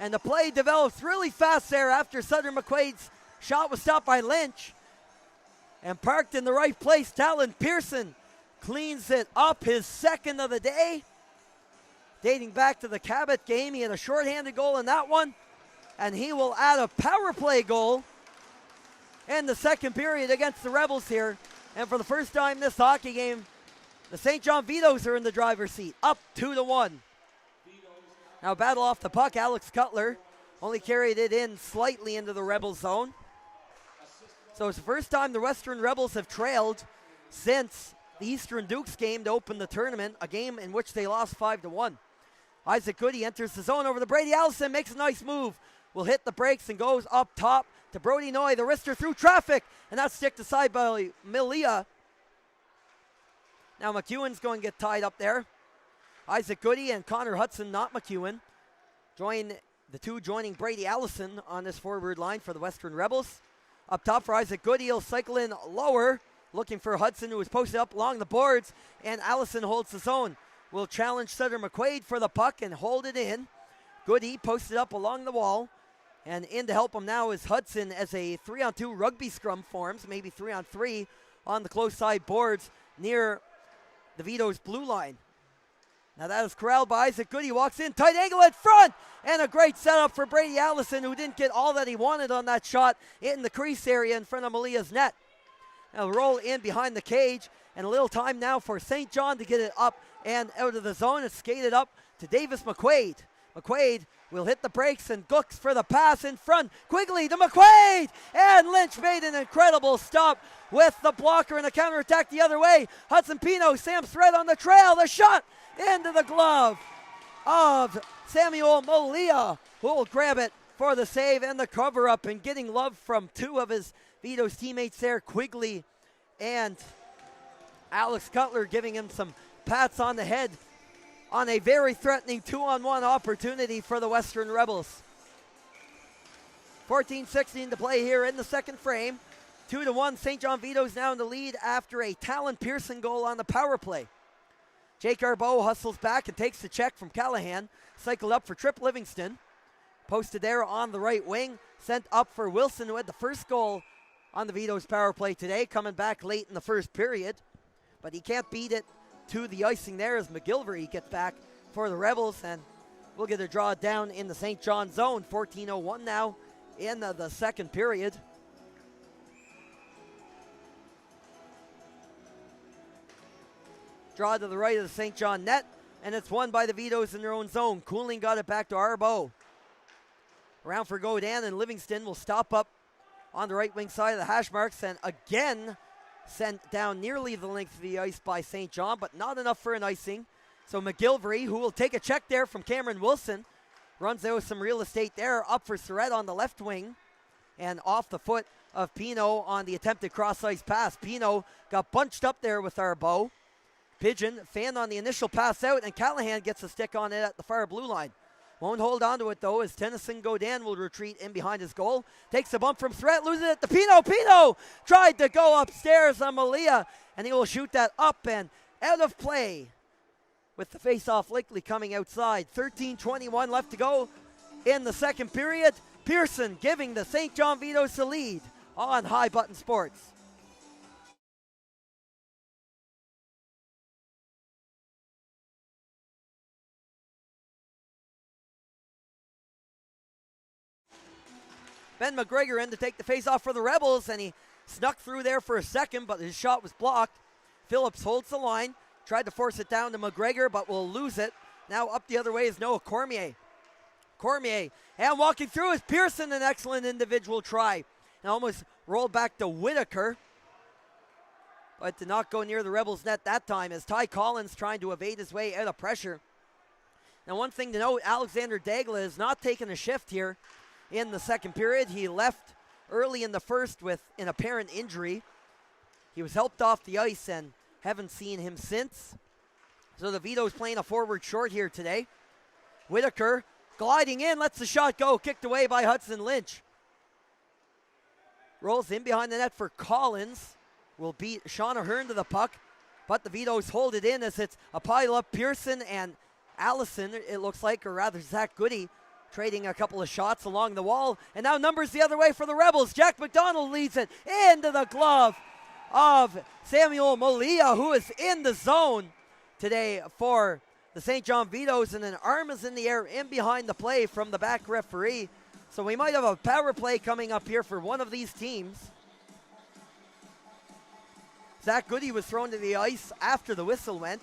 Speaker 1: And the play develops really fast there after Sutter McQuaid's shot was stopped by Lynch. And parked in the right place, Talon Pearson cleans it up, his second of the day. Dating back to the Cabot game, he had a shorthanded goal in that one. And he will add a power play goal in the second period against the Rebels here. And for the first time in this hockey game, the St. John Vitos are in the driver's seat, up 2-1. Now battle off the puck, Alex Cutler only carried it in slightly into the Rebel zone. So it's the first time the Western Rebels have trailed since the Eastern Dukes game to open the tournament, a game in which they lost 5-1. Isaac Goody enters the zone over to Brady Allison, makes a nice move. Will hit the brakes and goes up top to Brody Noy, the wrister through traffic, and that's sticked aside by Malia. Now McEwen's going to get tied up there. Isaac Goody and Connor Hudson, not McEwen, joining Brady Allison on this forward line for the Western Rebels. Up top for Isaac Goody, he'll cycle in lower, looking for Hudson, who is posted up along the boards, and Allison holds the zone. Will challenge Sutter McQuaid for the puck and hold it in. Goody posted up along the wall, and in to help him now is Hudson as a 3-on-2 rugby scrum forms, maybe 3-on-3 on the close side boards near the Vitos blue line. Now that is corralled by Isaac Goody, walks in, tight angle at front, and a great setup for Brady Allison, who didn't get all that he wanted on that shot in the crease area in front of Malia's net. Now roll in behind the cage, and a little time now for St. John to get it up and out of the zone. It's skated up to Davis McQuaid. McQuaid will hit the brakes and gooks for the pass in front. Quigley to McQuaid, and Lynch made an incredible stop with the blocker and a counterattack the other way. Hudson Pino, Sam Thread on the trail, the shot into the glove of Samuel Malia, who will grab it for the save and the cover-up, and getting love from two of his Vitos teammates there, Quigley and Alex Cutler, giving him some pats on the head on a very threatening 2-on-1 opportunity for the Western Rebels. 14:16 to play here in the second frame. 2-1, St. John Vitos now in the lead after a Talon Pearson goal on the power play. Jake Arbeau hustles back and takes the check from Callahan. Cycled up for Trip Livingston. Posted there on the right wing. Sent up for Wilson, who had the first goal on the Vitos power play today, coming back late in the first period. But he can't beat it to the icing there as McGilvery gets back for the Rebels, and we'll get a draw down in the St. John zone. 14:01 now in the second period. Draw to the right of the St. John net, and it's won by the Vitos in their own zone. Cooling got it back to Arbeau. Around for Godin, and Livingston will stop up on the right wing side of the hash marks, and again sent down nearly the length of the ice by St. John, but not enough for an icing. So McGilvery, who will take a check there from Cameron Wilson, runs out with some real estate there, up for Surrett on the left wing, and off the foot of Pino on the attempted cross-ice pass. Pino got bunched up there with Arbeau. Pigeon fanned on the initial pass out, and Callahan gets a stick on it at the far blue line. Won't hold on to it, though, as Tennyson Godin will retreat in behind his goal. Takes a bump from Surrett, loses it to Pino. Pino tried to go upstairs on Malia, and he will shoot that up and out of play with the face-off likely coming outside. 13:21 left to go in the second period. Pearson giving the St. John Vitos the lead on High Button Sports. Ben McGregor in to take the face-off for the Rebels, and he snuck through there for a second, but his shot was blocked. Phillips holds the line, tried to force it down to McGregor, but will lose it. Now up the other way is Noah Cormier. Cormier, and walking through is Pearson, an excellent individual try. And almost rolled back to Whitaker, but did not go near the Rebels' net that time as Ty Collins trying to evade his way out of pressure. Now one thing to note, Alexander Dagla has not taken a shift here in the second period. He left early in the first with an apparent injury. He was helped off the ice and haven't seen him since. So the Vitos playing a forward short here today. Whitaker gliding in, lets the shot go, kicked away by Hudson Lynch. Rolls in behind the net for Collins. Will beat Sean Ahern to the puck, but the Vitos hold it in as it's a pile up. Pearson and Allison, it looks like, or rather Zach Goody, trading a couple of shots along the wall, and now numbers the other way for the Rebels. Jack McDonald leads it into the glove of Samuel Malia, who is in the zone today for the St. John Vitos, and an arm is in the air in behind the play from the back referee. So we might have a power play coming up here for one of these teams. Zach Goody was thrown to the ice after the whistle went.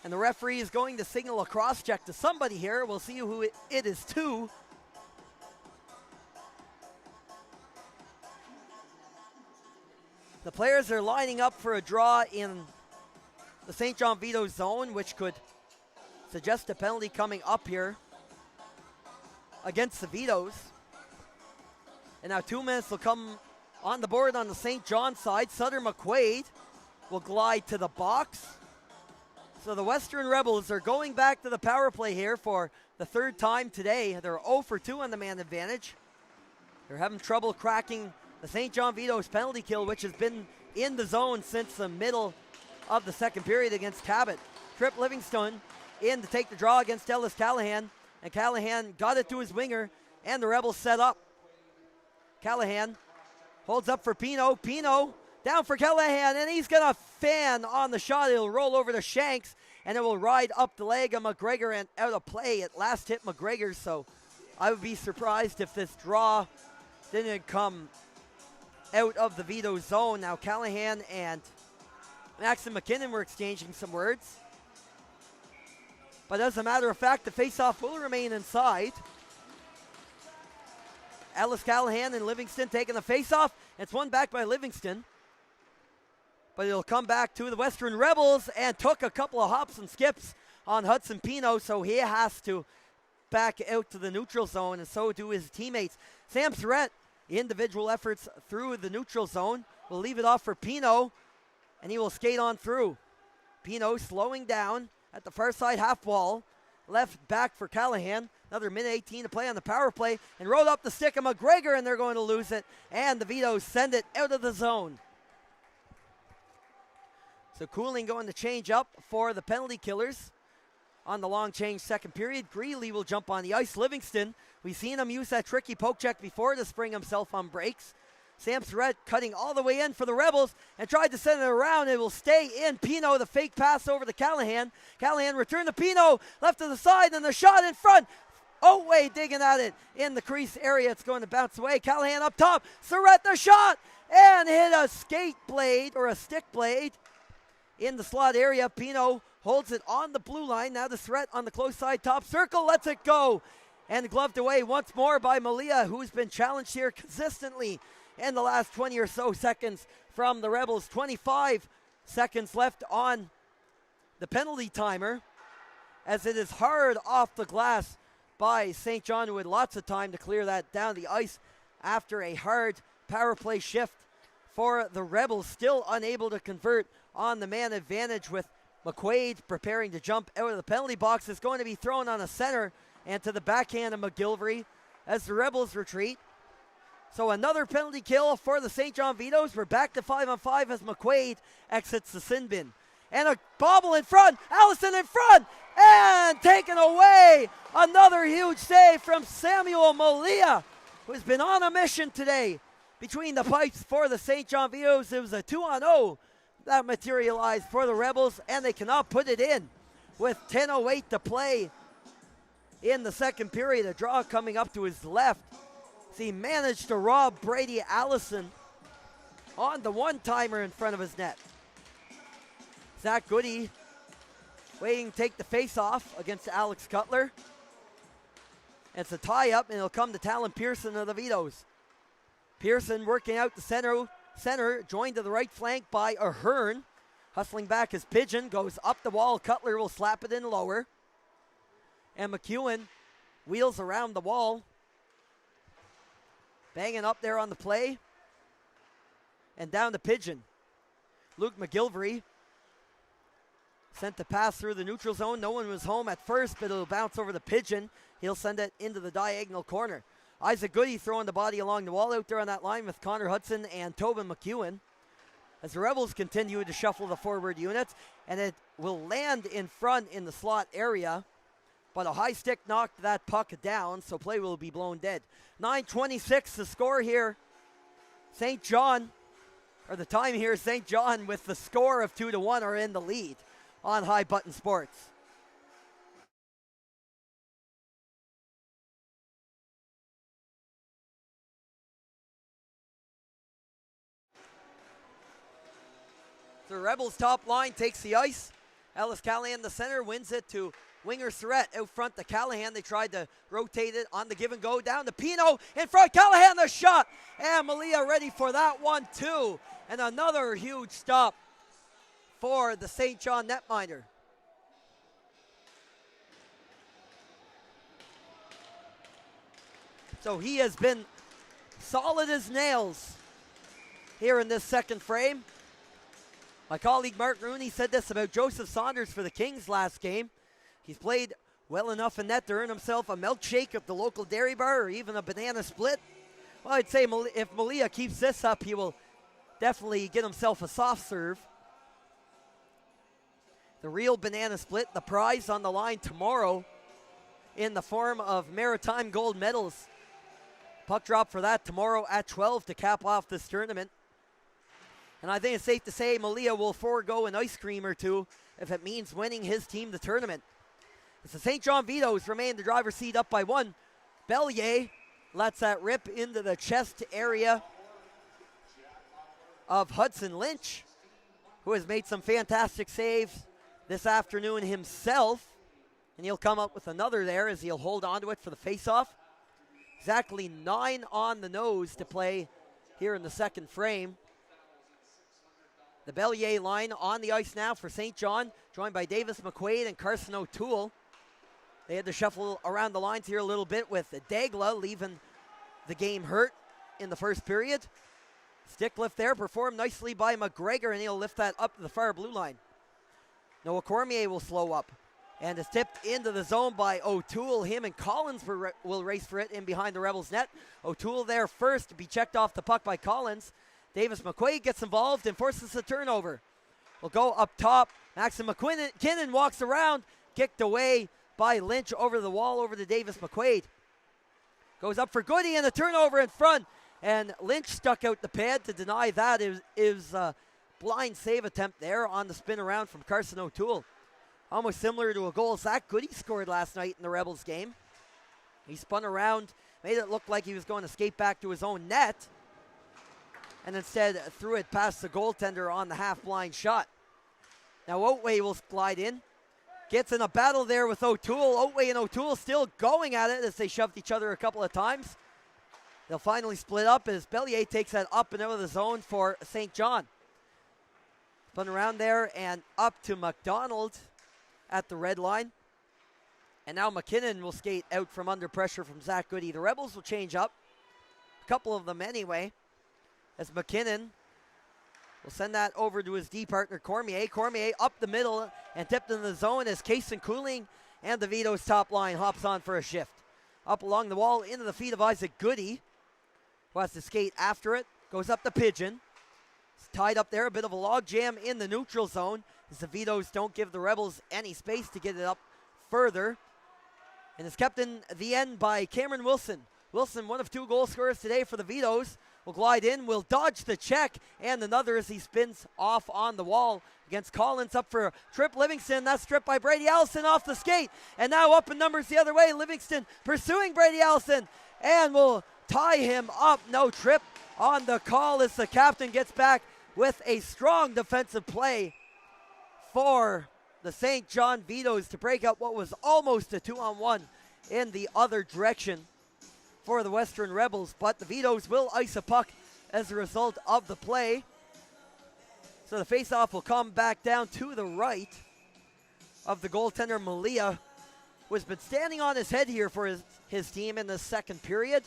Speaker 1: And the referee is going to signal a cross-check to somebody here. We'll see who it is to. The players are lining up for a draw in the St. John Vitos zone, which could suggest a penalty coming up here against the Vitos. And now 2 minutes will come on the board on the St. John side. Sutter McQuaid will glide to the box. So the Western Rebels are going back to the power play here for the third time today. They're 0 for 2 on the man advantage. They're having trouble cracking the St. John Vitos penalty kill, which has been in the zone since the middle of the second period against Cabot. Trip Livingston in to take the draw against Ellis Callahan, and Callahan got it to his winger, and the Rebels set up. Callahan holds up for Pino. Pino down for Callahan, and he's going to fan on the shot. It'll roll over to Shanks, and it will ride up the leg of McGregor and out of play. It last hit McGregor, so I would be surprised if this draw didn't come out of the Vitos zone. Now Callahan and Maxon McKinnon were exchanging some words. But as a matter of fact, the faceoff will remain inside. Ellis Callahan and Livingston taking the faceoff. It's won back by Livingston. But it'll come back to the Western Rebels, and took a couple of hops and skips on Hudson Pino, so he has to back out to the neutral zone, and so do his teammates. Sam Surrett, individual efforts through the neutral zone, will leave it off for Pino, and he will skate on through. Pino slowing down at the far side half wall, left back for Callahan. Another minute 18 to play on the power play, and rolled up the stick of McGregor, and they're going to lose it, and the Vitos send it out of the zone. So Cooling going to change up for the penalty killers on the long change second period. Greeley will jump on the ice. Livingston, we've seen him use that tricky poke check before to spring himself on breaks. Sam Surratt cutting all the way in for the Rebels and tried to send it around. It will stay in. Pino, the fake pass over to Callahan. Callahan returned to Pino, left to the side, and the shot in front. Otway digging at it in the crease area. It's going to bounce away. Callahan up top. Surratt the shot and hit a skate blade or a stick blade in the slot area. Pino holds it on the blue line. Now the Surratt on the close side top circle. Lets it go. And gloved away once more by Malia, who's been challenged here consistently in the last 20 or so seconds from the Rebels. 25 seconds left on the penalty timer as it is hard off the glass by St. John, who had lots of time to clear that down the ice after a hard power play shift for the Rebels. Still unable to convert on the man advantage with McQuaid preparing to jump out of the penalty box. Is going to be thrown on a center and to the backhand of McGilvery as the Rebels retreat. So another penalty kill for the St. John Vitos. We're back to 5-on-5 as McQuaid exits the sin bin. And a bobble in front. Allison in front. And taken away. Another huge save from Samuel Malia, who's been on a mission today between the pipes for the St. John Vitos. It was a 2-on-0 that materialized for the Rebels, and they cannot put it in with 10:08 to play in the second period. A draw coming up to his left. So he managed to rob Brady Allison on the one-timer in front of his net. Zach Goody waiting to take the face-off against Alex Cutler. It's a tie-up, and it'll come to Talon Pearson of the Vitos. Pearson working out the center, joined to the right flank by Ahern. Hustling back as Pigeon goes up the wall. Cutler will slap it in lower. And McEwen wheels around the wall. Banging up there on the play. And down to Pigeon. Luke McGilvery sent the pass through the neutral zone. No one was home at first, but it'll bounce over to Pigeon. He'll send it into the diagonal corner. Isaac Goody throwing the body along the wall out there on that line with Connor Hudson and Tobin McEwen. As the Rebels continue to shuffle the forward units, and it will land in front in the slot area. But a high stick knocked that puck down, so play will be blown dead. 9:26 to score here. St. John, or the time here, St. John with the score of 2-1 are in the lead on High Button Sports. The Rebels top line takes the ice. Ellis Callahan, the center, wins it to winger Surratt out front to Callahan. They tried to rotate it on the give and go down to Pino in front. Callahan the shot, and Malia ready for that one too. And another huge stop for the St. John netminder. So he has been solid as nails here in this second frame. My colleague Mark Rooney said this about Joseph Saunders for the Kings last game. He's played well enough in net to earn himself a milkshake at the local dairy bar or even a banana split. Well, I'd say if Malia keeps this up, he will definitely get himself a soft serve. The real banana split, the prize on the line tomorrow in the form of Maritime gold medals. Puck drop for that tomorrow at 12 to cap off this tournament. And I think it's safe to say Malia will forego an ice cream or two if it means winning his team the tournament. It's the St. John Vitos remain the driver's seat up by one. Bellier lets that rip into the chest area of Hudson Lynch, who has made some fantastic saves this afternoon himself. And he'll come up with another there as he'll hold on to it for the faceoff. Exactly 9 on the nose to play here in the second frame. The Bellier line on the ice now for St. John, joined by Davis McQuaid and Carson O'Toole. They had to shuffle around the lines here a little bit with Dagla leaving the game hurt in the first period. Stick lift there, performed nicely by McGregor, and he'll lift that up to the far blue line. Noah Cormier will slow up, and is tipped into the zone by O'Toole. Him and Collins will race for it in behind the Rebels net. O'Toole there first to be checked off the puck by Collins. Davis McQuaid gets involved and forces a turnover. will go up top. Maxim McKinnon walks around, kicked away by Lynch over the wall over to Davis McQuaid. Goes up for Goody and a turnover in front. And Lynch stuck out the pad to deny that. It was a blind save attempt there on the spin around from Carson O'Toole. Almost similar to a goal Zach Goody scored last night in the Rebels game. He spun around, made it look like he was going to skate back to his own net, and instead threw it past the goaltender on the half-blind shot. Now Otway will glide in. Gets in a battle there with O'Toole. Otway and O'Toole still going at it as they shoved each other a couple of times. They'll finally split up as Bellier takes that up and out of the zone for St. John. Spun around there and up to McDonald at the red line. And now McKinnon will skate out from under pressure from Zach Goody. The Rebels will change up. A couple of them anyway. As McKinnon will send that over to his D partner Cormier. Cormier up the middle and tipped in the zone as Kaysen Cooling and the Vitos top line hops on for a shift. Up along the wall into the feet of Isaac Goody, who has to skate after it. Goes up the Pigeon. It's tied up there, a bit of a log jam in the neutral zone as the Vitos don't give the Rebels any space to get it up further. And it's kept in the end by Cameron Wilson. Wilson, one of 2 goal scorers today for the Vitos, will glide in, will dodge the check, and another as he spins off on the wall against Collins. Up for Trip Livingston. That's stripped by Brady Allison off the skate. And now up in numbers the other way. Livingston pursuing Brady Allison and will tie him up. No trip on the call as the captain gets back with a strong defensive play for the St. John Vitos to break up what was almost a 2-on-1 in the other direction for the Western Rebels. But the Vitos will ice a puck as a result of the play. So the faceoff will come back down to the right of the goaltender Malia, who has been standing on his head here for his team in the second period.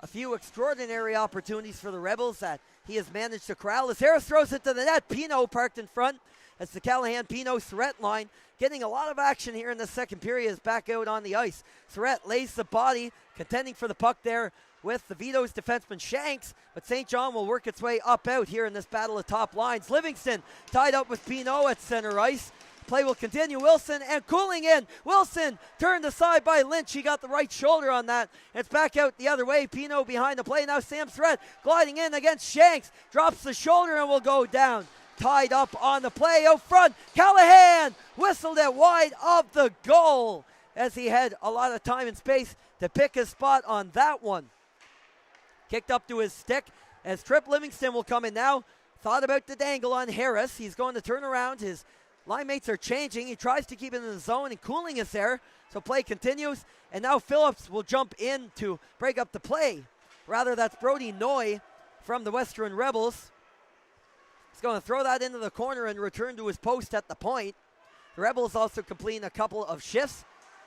Speaker 1: A few extraordinary opportunities for the Rebels that he has managed to corral as Harris throws it to the net. Pino parked in front as the Callahan-Pino Surratt line getting a lot of action here in the second period is back out on the ice. Surratt lays the body, contending for the puck there with the Vitos defenseman Shanks, but St. John will work its way up out here in this battle of top lines. Livingston tied up with Pino at center ice. Play will continue. Wilson and Cooling in. Wilson turned aside by Lynch. He got the right shoulder on that. It's back out the other way. Pino behind the play. Now Sam Surratt gliding in against Shanks. Drops the shoulder and will go down. Tied up on the play out front. Callahan whistled it wide of the goal as he had a lot of time and space to pick his spot on that one. Kicked up to his stick as Trip Livingston will come in now. Thought about the dangle on Harris. He's going to turn around. His line mates are changing. He tries to keep it in the zone, and Cooling is there. So play continues. And now Phillips will jump in to break up the play. Rather, that's Brody Noy from the Western Rebels. He's going to throw that into the corner and return to his post at the point. The Rebels also completing a couple of shifts,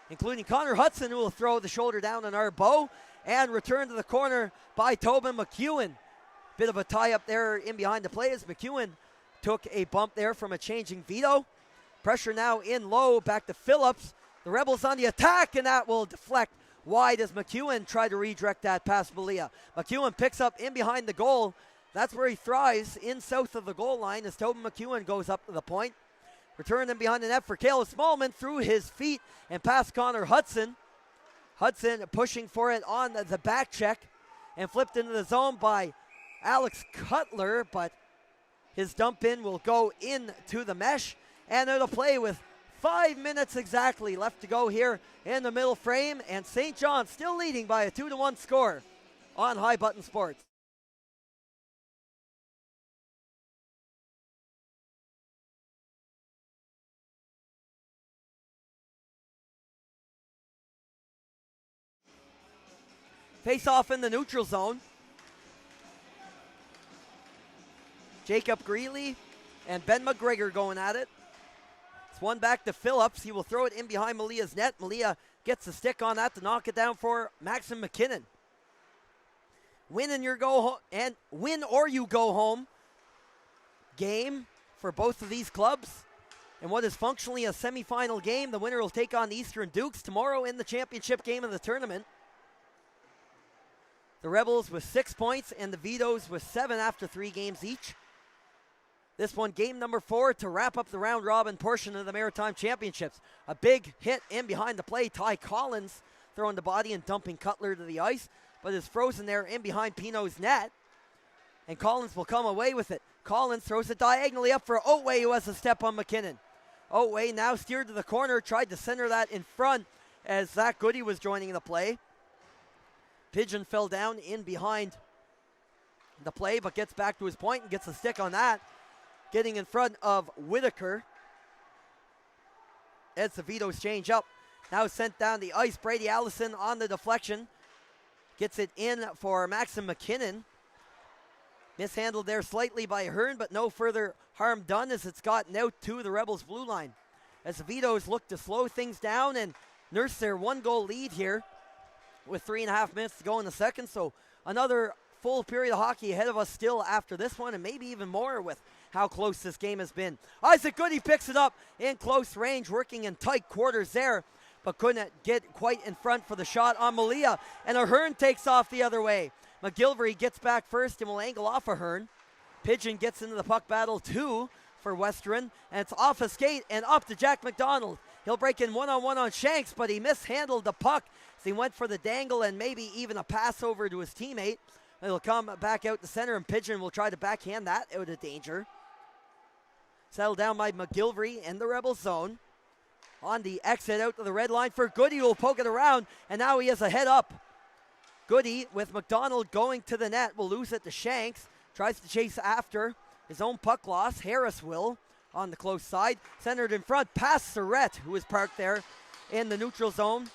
Speaker 1: including Connor Hudson, who will throw the shoulder down on our bow and return to the corner by Tobin McEwen. Bit of a tie-up there in behind the play as McEwen took a bump there from a changing Vito. Pressure now in low, back to Phillips. The Rebels on the attack, and that will deflect wide as McEwen tried to redirect that past Malia. McEwen picks up in behind the goal. That's where he thrives, in south of the goal line, as Tobin McEwen goes up to the point. Return in behind the net for Caleb Smallman through his feet and past Connor Hudson. Hudson pushing for it on the back check and flipped into the zone by Alex Cutler, but his dump in will go into the mesh, and it'll play with 5 minutes exactly left to go here in the middle frame, and St. John still leading by a 2-1 score on High Button Sports. Face off in the neutral zone. Jacob Greeley and Ben McGregor going at it. It's one back to Phillips. He will throw it in behind Malia's net. Malia gets the stick on that to knock it down for Maxim McKinnon. Win or you go home game for both of these clubs. And what is functionally a semifinal game, the winner will take on the Eastern Dukes tomorrow in the championship game of the tournament. The Rebels with 6 points and the Vitos with 7 after 3 games each. This one, game number 4 to wrap up the round robin portion of the Maritime Championships. A big hit in behind the play. Ty Collins throwing the body and dumping Cutler to the ice, but is frozen there in behind Pino's net. And Collins will come away with it. Collins throws it diagonally up for Otway, who has a step on McKinnon. Otway now steered to the corner, tried to center that in front as Zach Goody was joining the play. Pigeon fell down in behind the play, but gets back to his point and gets a stick on that. Getting in front of Whitaker. As the Vitos change up. Now sent down the ice. Brady Allison on the deflection. Gets it in for Maxim McKinnon. Mishandled there slightly by Hearn, but no further harm done as it's gotten out to the Rebels' blue line. As the Vitos look to slow things down and nurse their 1-goal lead here with 3.5 minutes to go in the second. So another full period of hockey ahead of us still after this one, and maybe even more with how close this game has been. Isaac Goody picks it up in close range, working in tight quarters there, but couldn't get quite in front for the shot on Malia, and Ahern takes off the other way. McGilvery gets back first and will angle off Ahern. Pigeon gets into the puck battle too for Western, and it's off a skate and up to Jack McDonald. He'll break in one-on-one on Shanks, but he mishandled the puck as he went for the dangle and maybe even a pass over to his teammate. It'll come back out the center, and Pigeon will try to backhand that out of danger. Settled down by McGilvery in the Rebel zone. On the exit out to the red line for Goody, who will poke it around, and now he has a head up. Goody with McDonald going to the net will lose it to Shanks. Tries to chase after his own puck loss. Harris will on the close side. Centered in front past Surrett, who is parked there in the neutral zone.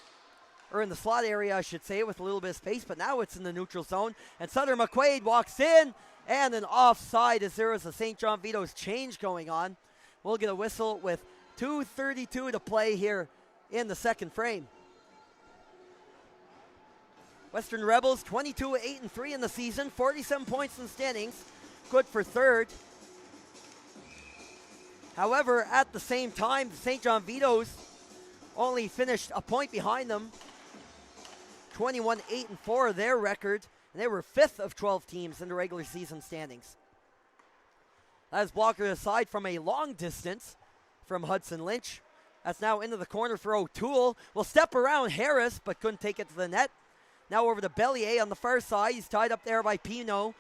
Speaker 1: Or in the slot area, I should say, with a little bit of space, but now it's in the neutral zone. And Sutter McQuaid walks in, and an offside as there is a St. John Vitos change going on. We'll get a whistle with 2:32 to play here in the second frame. Western Rebels 22-8-3 in the season, 47 points in standings, good for third. However, at the same time, the St. John Vitos only finished a point behind them. 21-8-4 their record, and they were 5th of 12 teams in the regular season standings. That is blocked aside from a long distance from Hudson Lynch. That's now into the corner for O'Toole. Will step around Harris, but couldn't take it to the net. Now over to Bellier on the far side. He's tied up there by Pino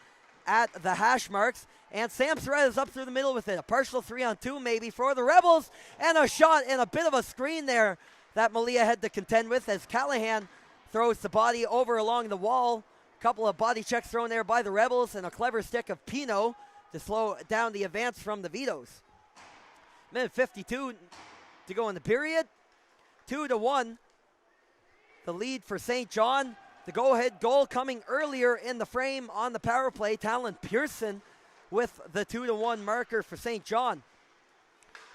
Speaker 1: at the hash marks. And Sam Surrett is up through the middle with it. A partial 3-on-2 maybe for the Rebels. And a shot and a bit of a screen there that Malia had to contend with as Callahan throws the body over along the wall. A couple of body checks thrown there by the Rebels and a clever stick of Pino to slow down the advance from the Vitos. Minute 52 to go in the period. 2-1. The lead for St. John. The go-ahead goal coming earlier in the frame on the power play. Talon Pearson with the 2-1 marker for St. John.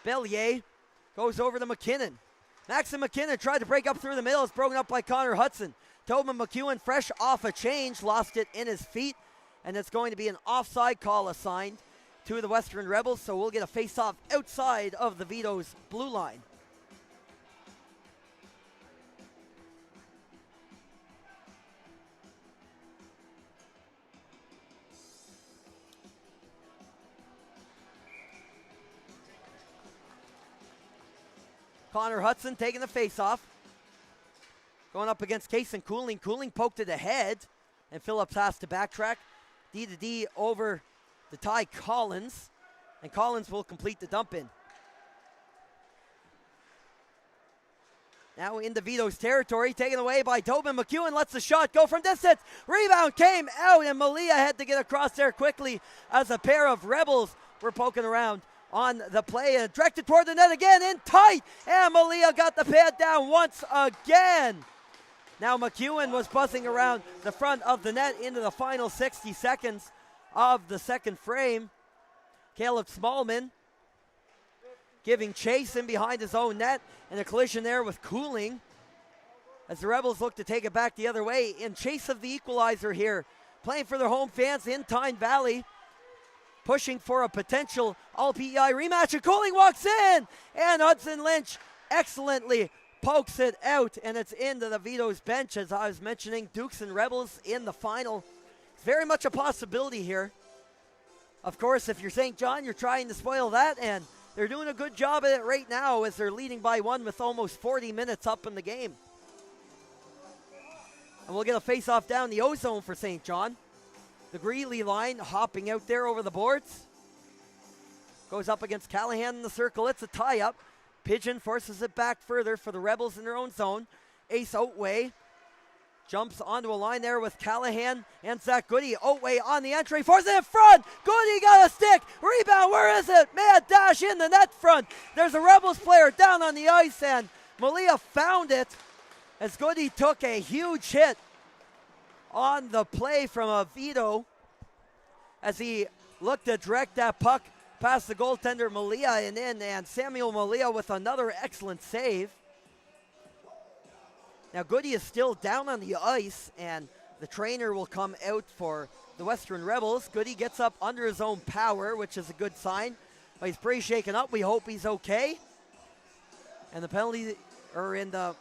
Speaker 1: Bellier goes over to McKinnon. Maxim McKinnon tried to break up through the middle. It's broken up by Connor Hudson. Tobin McEwen fresh off a change. Lost it in his feet. And it's going to be an offside call assigned to the Western Rebels. So we'll get a face-off outside of the Vitos blue line. Connor Hudson taking the face-off. Going up against Kason Cooling. Cooling poked it ahead, and Phillips has to backtrack. D over to Ty Collins, and Collins will complete the dump in. Now into Vitos territory, taken away by Tobin McEwen. Lets the shot go from distance. Rebound came out, and Malia had to get across there quickly as a pair of Rebels were poking around on the play and directed toward the net again in tight. And Malia got the pad down once again. Now McEwen was buzzing around the front of the net into the final 60 seconds of the second frame. Caleb Smallman giving chase in behind his own net, and a collision there with Cooling as the Rebels look to take it back the other way in chase of the equalizer here. Playing for their home fans in Tyne Valley, pushing for a potential All-PEI rematch, and Cooling walks in, and Hudson Lynch excellently pokes it out, and it's into the Vitos bench. As I was mentioning, Dukes and Rebels in the final. It's very much a possibility here Of course, if you're St. John, you're trying to spoil that, and they're doing a good job at it right now as they're leading by 1 with almost 40 minutes up in the game. And we'll get a face-off down the O-zone for St. John. The Greeley line hopping out there over the boards. Goes up against Callahan in the circle. It's a tie-up. Pigeon forces it back further for the Rebels in their own zone. Ace Oatway jumps onto a line there with Callahan and Zach Goody. Oatway on the entry, forces it in front. Goody got a stick. Rebound, where is it? Mad dash in the net front. There's a Rebels player down on the ice, and Malia found it as Goody took a huge hit on the play from a Vito as he looked to direct that puck past the goaltender Malia and in, and Samuel Malia with another excellent save. Now Goody is still down on the ice, and the trainer will come out for the Western Rebels. Goody gets up under his own power, which is a good sign. But he's pretty shaken up. We hope he's okay. And the penalty, or in the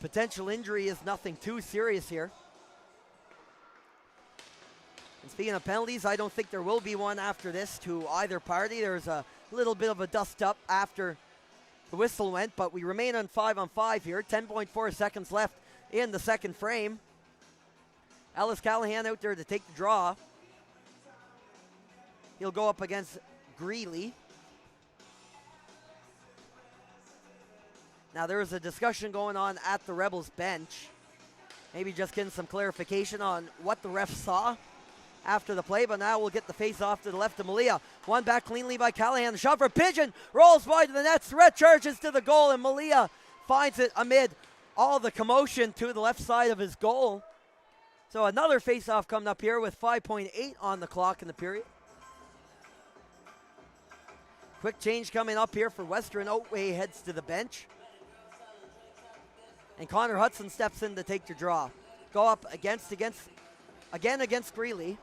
Speaker 1: potential injury is nothing too serious here. And speaking of penalties, I don't think there will be one after this to either party. There's a little bit of a dust up after the whistle went, but we remain on 5-on-5 here. 10.4 seconds left in the second frame. Ellis Callahan out there to take the draw. He'll go up against Greeley. Now there is a discussion going on at the Rebels bench. Maybe just getting some clarification on what the ref saw after the play, but now we'll get the face off to the left of Malia. One back cleanly by Callahan. The shot for Pigeon rolls wide to the net. Threat charges to the goal, and Malia finds it amid all the commotion to the left side of his goal. So another face off coming up here with 5.8 on the clock in the period. Quick change coming up here for Western. Oatway heads to the bench. And Connor Hudson steps in to take the draw. Go up against Greeley.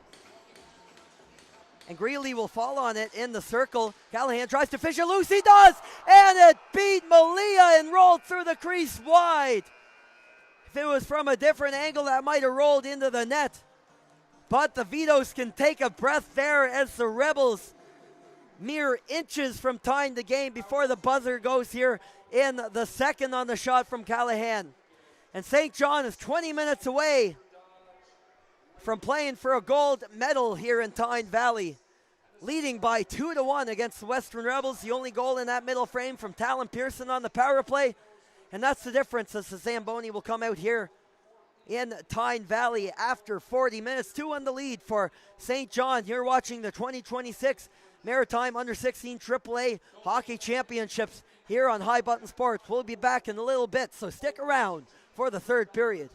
Speaker 1: And Greeley will fall on it in the circle. Callahan tries to fish it loose. He does! And it beat Malia and rolled through the crease wide. If it was from a different angle, that might have rolled into the net. But the Vitos can take a breath there as the Rebels mere inches from tying the game before the buzzer goes here in the second on the shot from Callahan. And St. John is 20 minutes away from playing for a gold medal here in Tyne Valley. Leading by 2-1 against the Western Rebels. The only goal in that middle frame from Talon Pearson on the power play. And that's the difference as the Zamboni will come out here in Tyne Valley after 40 minutes. 2-1 the lead for St. John. You're watching the 2026 Maritime Under-16 AAA Hockey Championships here on High Button Sports. We'll be back in a little bit, so stick around for the third period.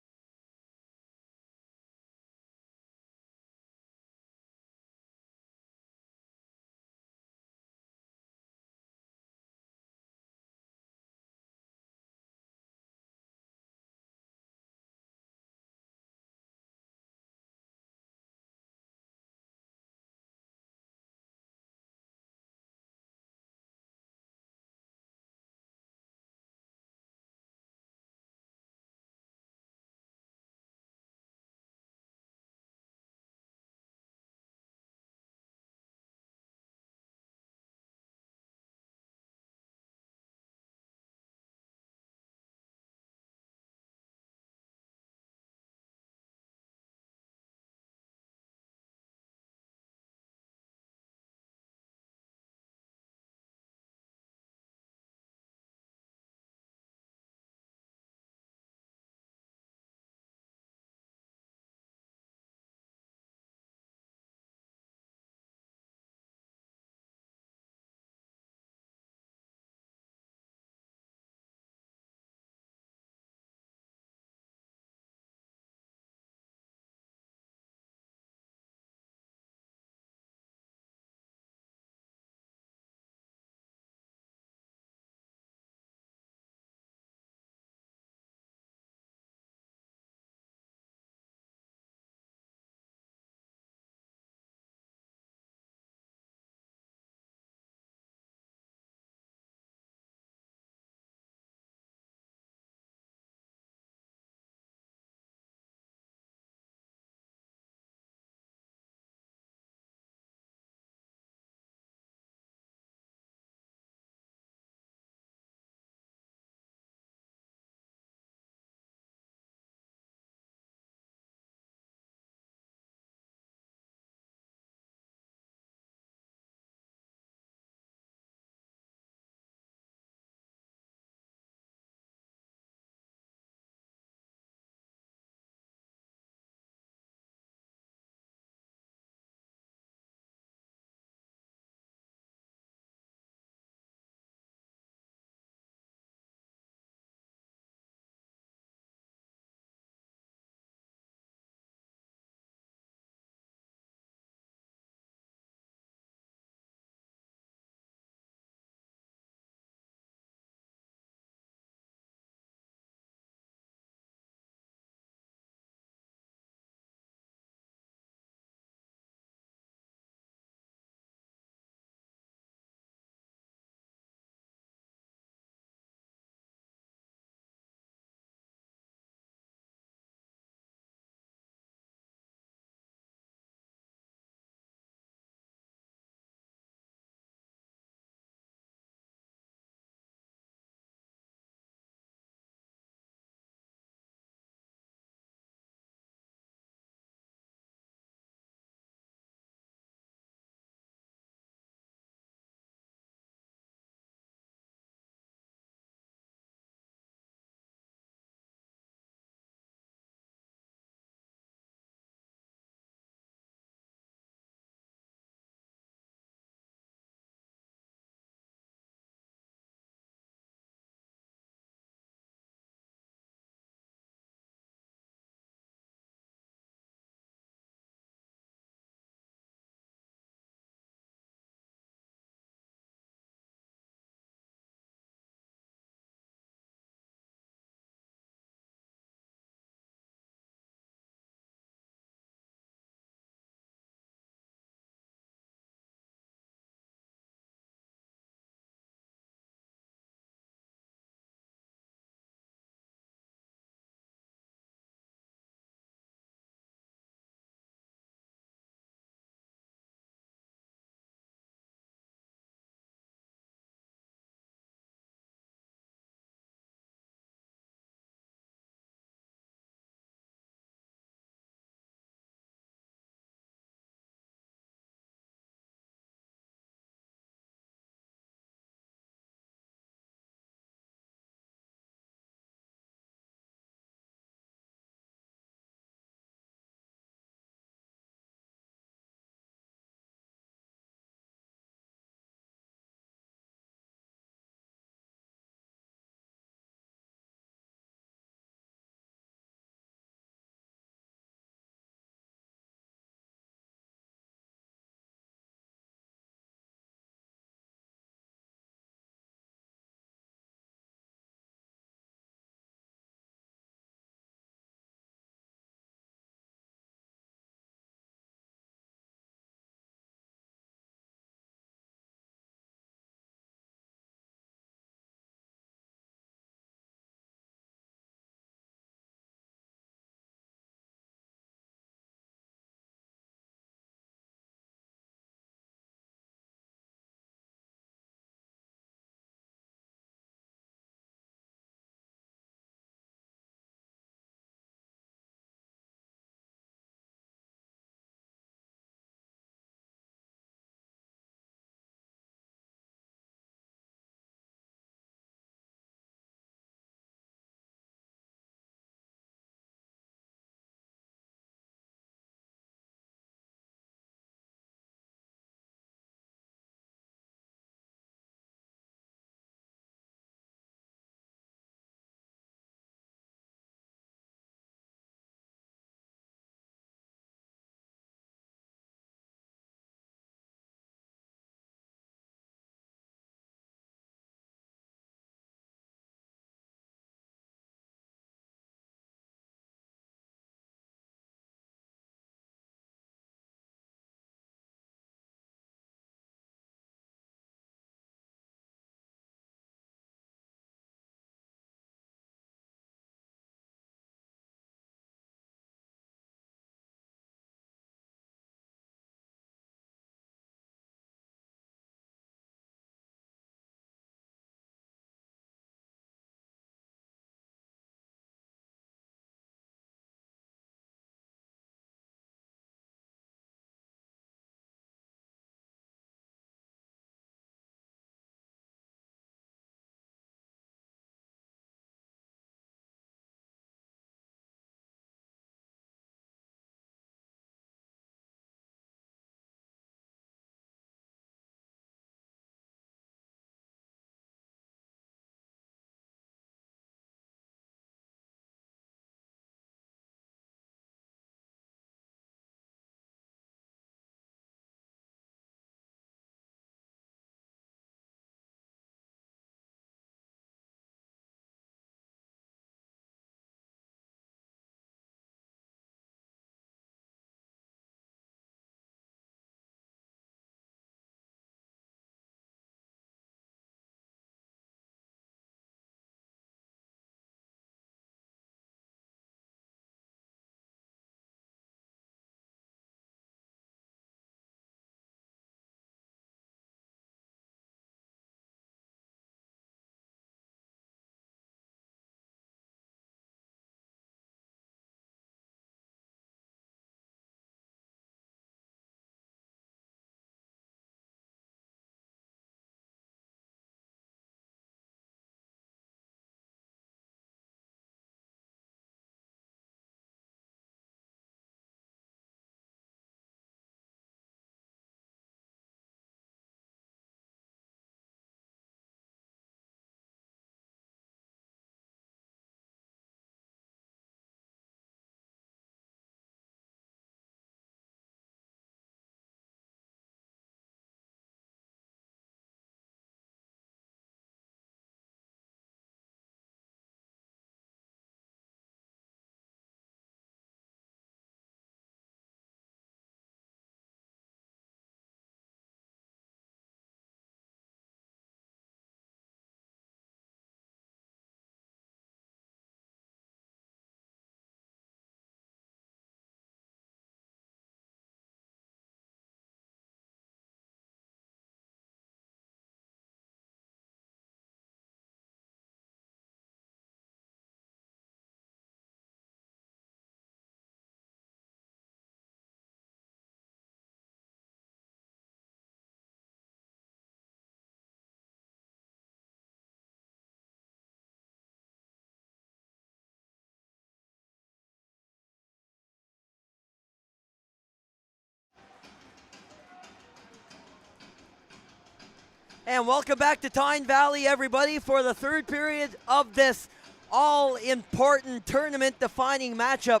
Speaker 1: And welcome back to Tyne Valley, everybody, for the third period of this all-important tournament-defining matchup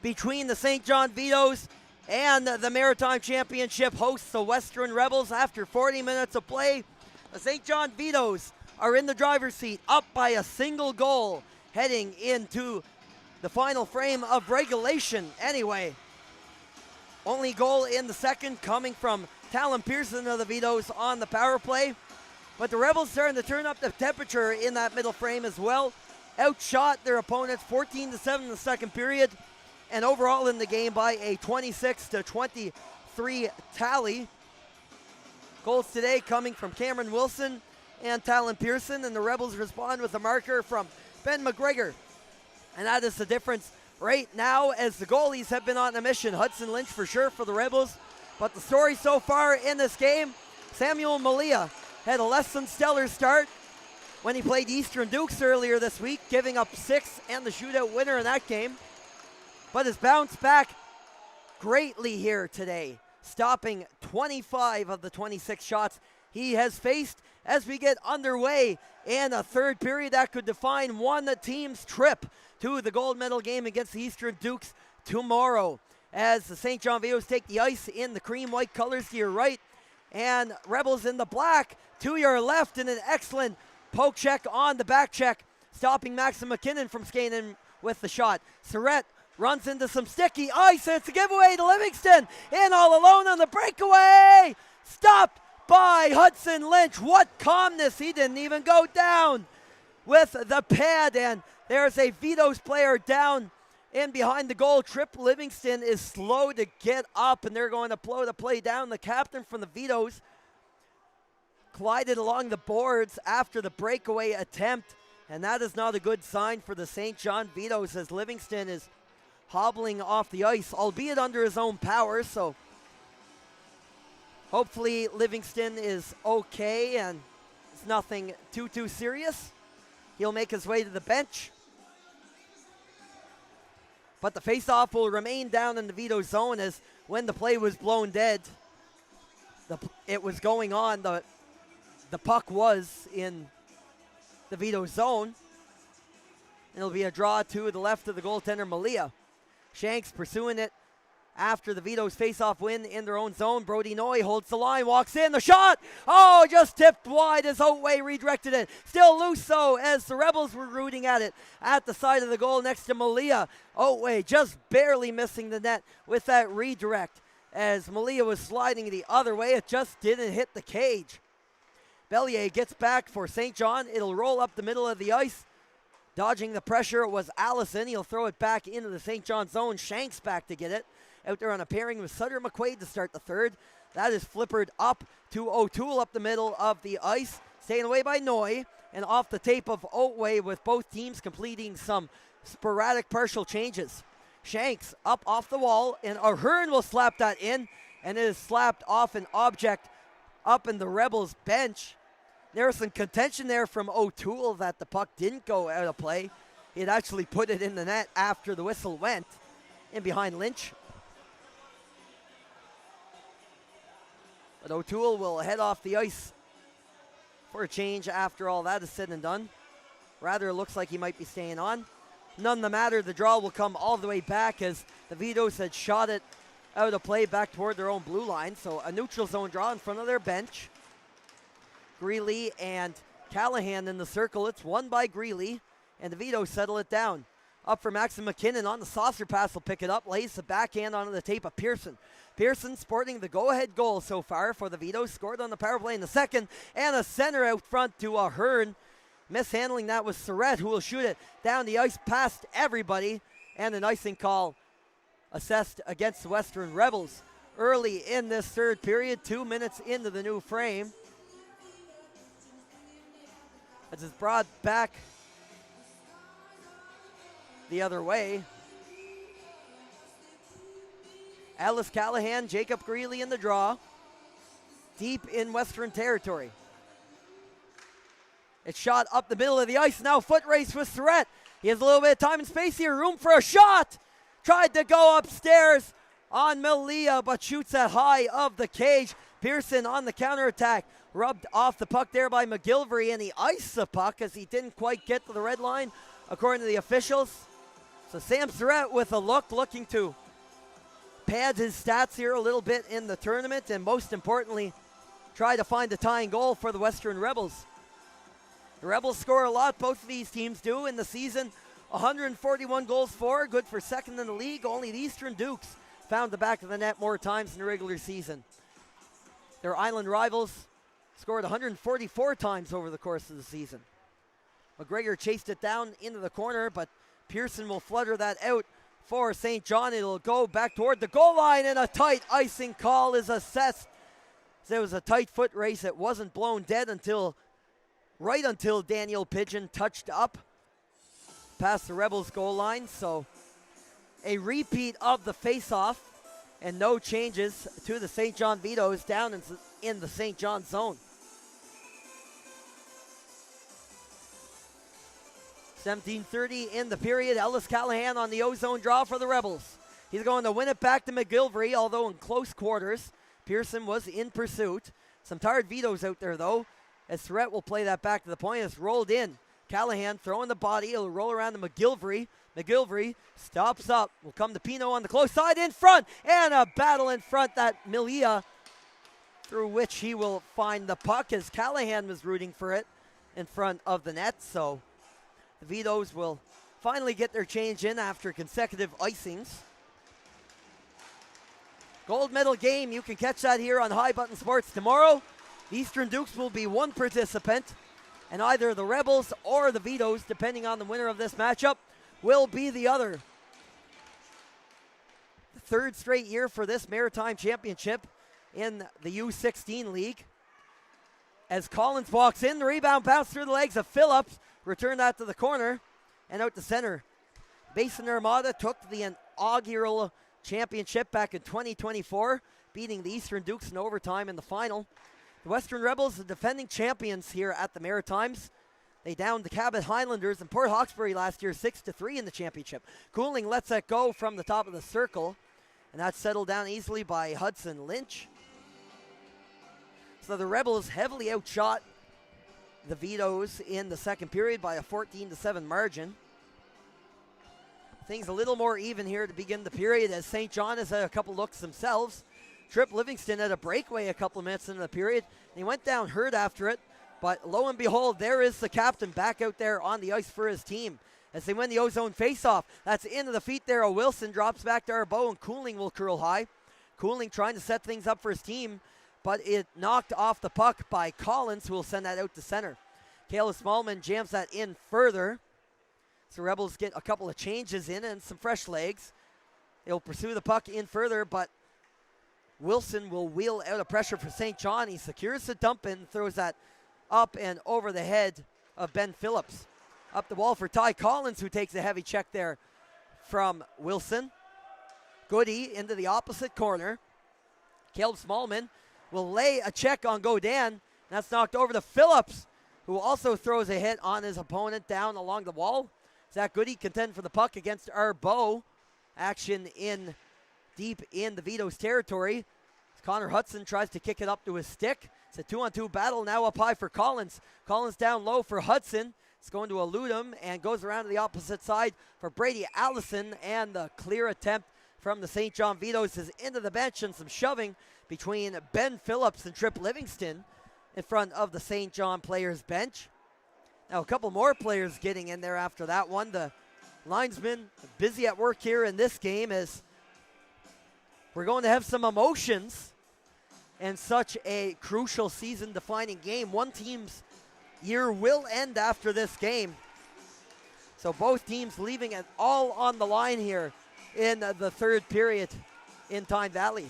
Speaker 1: between the St. John Vitos and the Maritime Championship hosts, the Western Rebels. After 40 minutes of play, the St. John Vitos are in the driver's seat, up by a single goal, heading into the final frame of regulation. Anyway, only goal in the second coming from Talon Pearson of the Vitos on the power play. But the Rebels starting to turn up the temperature in that middle frame as well. Outshot their opponents 14-7 in the second period, and overall in the game by a 26-23 tally. Goals today coming from Cameron Wilson and Talon Pearson, and the Rebels respond with a marker from Ben McGregor. And that is the difference right now, as the goalies have been on a mission. Hudson Lynch for sure for the Rebels, but the story so far in this game, Samuel Malia had a less than stellar start when he played Eastern Dukes earlier this week, giving up 6 and the shootout winner in that game, but has bounced back greatly here today, stopping 25 of the 26 shots he has faced as we get underway in a third period that could define one team's trip to the gold medal game against the Eastern Dukes tomorrow, as the St. John Vitos take the ice in the cream white colors to your right and Rebels in the black to your left, in an excellent poke check on the back check, stopping Maxim McKinnon from skating in with the shot. Surratt runs into some sticky ice, and it's a giveaway to Livingston, in all alone on the breakaway, stopped by Hudson Lynch. What calmness, he didn't even go down with the pad, and there's a Vitos player down in behind the goal. Trip Livingston is slow to get up, and they're going to blow the play down. The captain from the Vitos collided along the boards after the breakaway attempt, and that is not a good sign for the St. John Vitos, as Livingston is hobbling off the ice, albeit under his own power, so hopefully Livingston is okay and it's nothing too serious. He'll make his way to the bench. But the faceoff will remain down in the Vito zone, as when the play was blown dead, it was going on. The puck was in the Vito zone. It'll be a draw to the left of the goaltender, Malia. Shanks pursuing it after the Vitos face-off win in their own zone. Brody Noy holds the line, walks in, the shot! Oh, just tipped wide as Otway redirected it. Still loose though, as the Rebels were rooting at it at the side of the goal next to Malia. Otway just barely missing the net with that redirect. As Malia was sliding the other way, it just didn't hit the cage. Bellier gets back for St. John. It'll roll up the middle of the ice. Dodging the pressure was Allison. He'll throw it back into the St. John zone. Shanks back to get it. Out there on a pairing with Sutter McQuaid to start the third. That is flippered up to O'Toole up the middle of the ice. Staying away by Noy. And off the tape of Otway, with both teams completing some sporadic partial changes. Shanks up off the wall, and Ahern will slap that in. And it is slapped off an object up in the Rebels bench. There was some contention there from O'Toole that the puck didn't go out of play. He had actually put it in the net after the whistle went. In behind Lynch. But O'Toole will head off the ice for a change after all that is said and done. Rather, it looks like he might be staying on. None the matter, the draw will come all the way back, as the Vitos had shot it out of play back toward their own blue line. So a neutral zone draw in front of their bench. Greeley and Callahan in the circle. It's won by Greeley, and the Vitos settle it down. Up for Maxim McKinnon on the saucer pass, will pick it up, lays the backhand onto the tape of Pearson. Pearson sporting the go-ahead goal so far for the Vitos, scored on the power play in the second, and a center out front to Ahern. Mishandling that was Surratt, who will shoot it down the ice past everybody, and an icing call assessed against the Western Rebels early in this third period, 2 minutes into the new frame. As it's brought back the other way. Alice Callahan, Jacob Greeley in the draw. Deep in Western territory. It's shot up the middle of the ice. Now foot race with Surratt. He has a little bit of time and space here. Room for a shot. Tried to go upstairs on Malia, but shoots that high of the cage. Pearson on the counterattack. rubbed off the puck there by McGilvery, and he iced the puck as he didn't quite get to the red line, according to the officials. So Sam Surratt with a look, looking to pad his stats here a little bit in the tournament, and most importantly, try to find the tying goal for the Western Rebels. The Rebels score a lot, both of these teams do in the season. 141 goals for, good for second in the league. Only the Eastern Dukes found the back of the net more times in the regular season. Their island rivals scored 144 times over the course of the season. McGregor chased it down into the corner, but Pearson will flutter that out for St. John. It'll go back toward the goal line, and a tight icing call is assessed. There was a tight foot race. It wasn't blown dead right until Daniel Pigeon touched up past the Rebels goal line. So a repeat of the face-off and no changes to the St. John Vitos down in the St. John zone. 17:30 in the period. Ellis Callahan on the O-zone draw for the Rebels. He's going to win it back to McGilvery, although in close quarters. Pearson was in pursuit. Some tired Vitos out there, though, as Surratt will play that back to the point. It's rolled in. Callahan throwing the body. It'll roll around to McGilvery. McGilvery stops up. Will come to Pino on the close side in front. And a battle in front that Milia, through which he will find the puck as Callahan was rooting for it in front of the net. So the Vitos will finally get their change in after consecutive icings. Gold medal game, you can catch that here on High Button Sports tomorrow. The Eastern Dukes will be one participant, and either the Rebels or the Vitos, depending on the winner of this matchup, will be the other. The third straight year for this Maritime Championship in the U16 League. As Collins walks in, the rebound bounced through the legs of Phillips, returned that to the corner and out to center. Basin Armada took the inaugural championship back in 2024, beating the Eastern Dukes in overtime in the final. The Western Rebels, the defending champions here at the Maritimes. They downed the Cabot Highlanders and Port Hawkesbury last year 6-3 in the championship. Cooling lets that go from the top of the circle, and that's settled down easily by Hudson Lynch. So the Rebels heavily outshot the Vitos in the second period by a 14-7 margin. Things a little more even here to begin the period as St. John has had a couple looks themselves. Trip Livingston had a breakaway a couple of minutes into the period, and he went down hurt after it. But lo and behold, there is the captain back out there on the ice for his team as they win the O-zone faceoff. That's into the feet there of Wilson, drops back to Arbo, and Cooling will curl high. Cooling trying to set things up for his team, but it knocked off the puck by Collins, who will send that out to center. Kayla Smallman jams that in further. So Rebels get a couple of changes in and some fresh legs. They'll pursue the puck in further, but Wilson will wheel out of pressure for St. John. He secures the dump and throws that up and over the head of Ben Phillips. Up the wall for Ty Collins, who takes a heavy check there from Wilson. Goody into the opposite corner. Caleb Smallman will lay a check on Godin. That's knocked over to Phillips, who also throws a hit on his opponent down along the wall. Zach Goody contend for the puck against Arbo. Action in deep in the Vitos territory. Connor Hudson tries to kick it up to his stick. It's a 2-on-2 battle now up high for Collins. Collins down low for Hudson. It's going to elude him and goes around to the opposite side for Brady Allison. And the clear attempt from the St. John Vitos is into the bench, and some shoving between Ben Phillips and Trip Livingston in front of the St. John players' bench. Now a couple more players getting in there after that one. The linesmen busy at work here in this game as we're going to have some emotions in such a crucial season-defining game. One team's year will end after this game. So both teams leaving it all on the line here in the third period in Tyne Valley.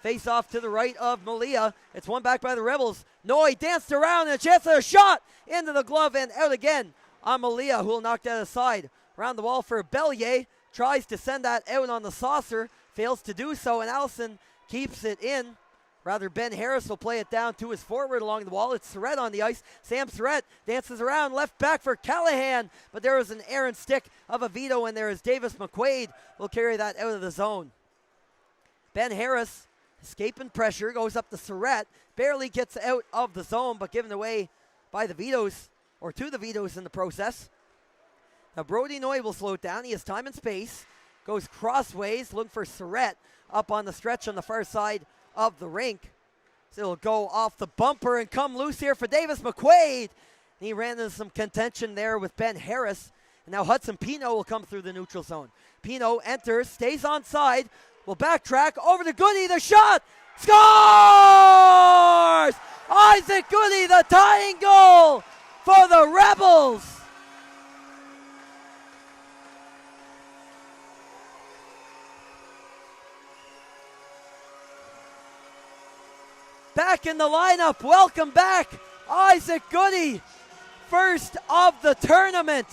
Speaker 1: Face off to the right of Malia. It's won back by the Rebels. Noy danced around and a chance at a shot into the glove and out again on Malia, who will knock that aside. Around the wall for Bellier. Tries to send that out on the saucer. Fails to do so, and Allison keeps it in. Rather, Ben Harris will play it down to his forward along the wall. It's Surratt on the ice. Sam Surratt dances around, left back for Callahan, but there was an errant stick of a Vito, and there is Davis McQuaid will carry that out of the zone. Ben Harris Escaping pressure, goes up to Surratt. Barely gets out of the zone, but given away by the Vitos, or to the Vitos in the process. Now Brody Noy will slow it down. He has time and space. Goes crossways, looking for Surratt up on the stretch on the far side of the rink. So it'll go off the bumper and come loose here for Davis McQuaid. He ran into some contention there with Ben Harris. And now Hudson Pino will come through the neutral zone. Pino enters, stays onside, will backtrack over to Goody, the shot, scores! Isaac Goody, the tying goal for the Rebels. Back in the lineup, welcome back, Isaac Goody, first of the tournament,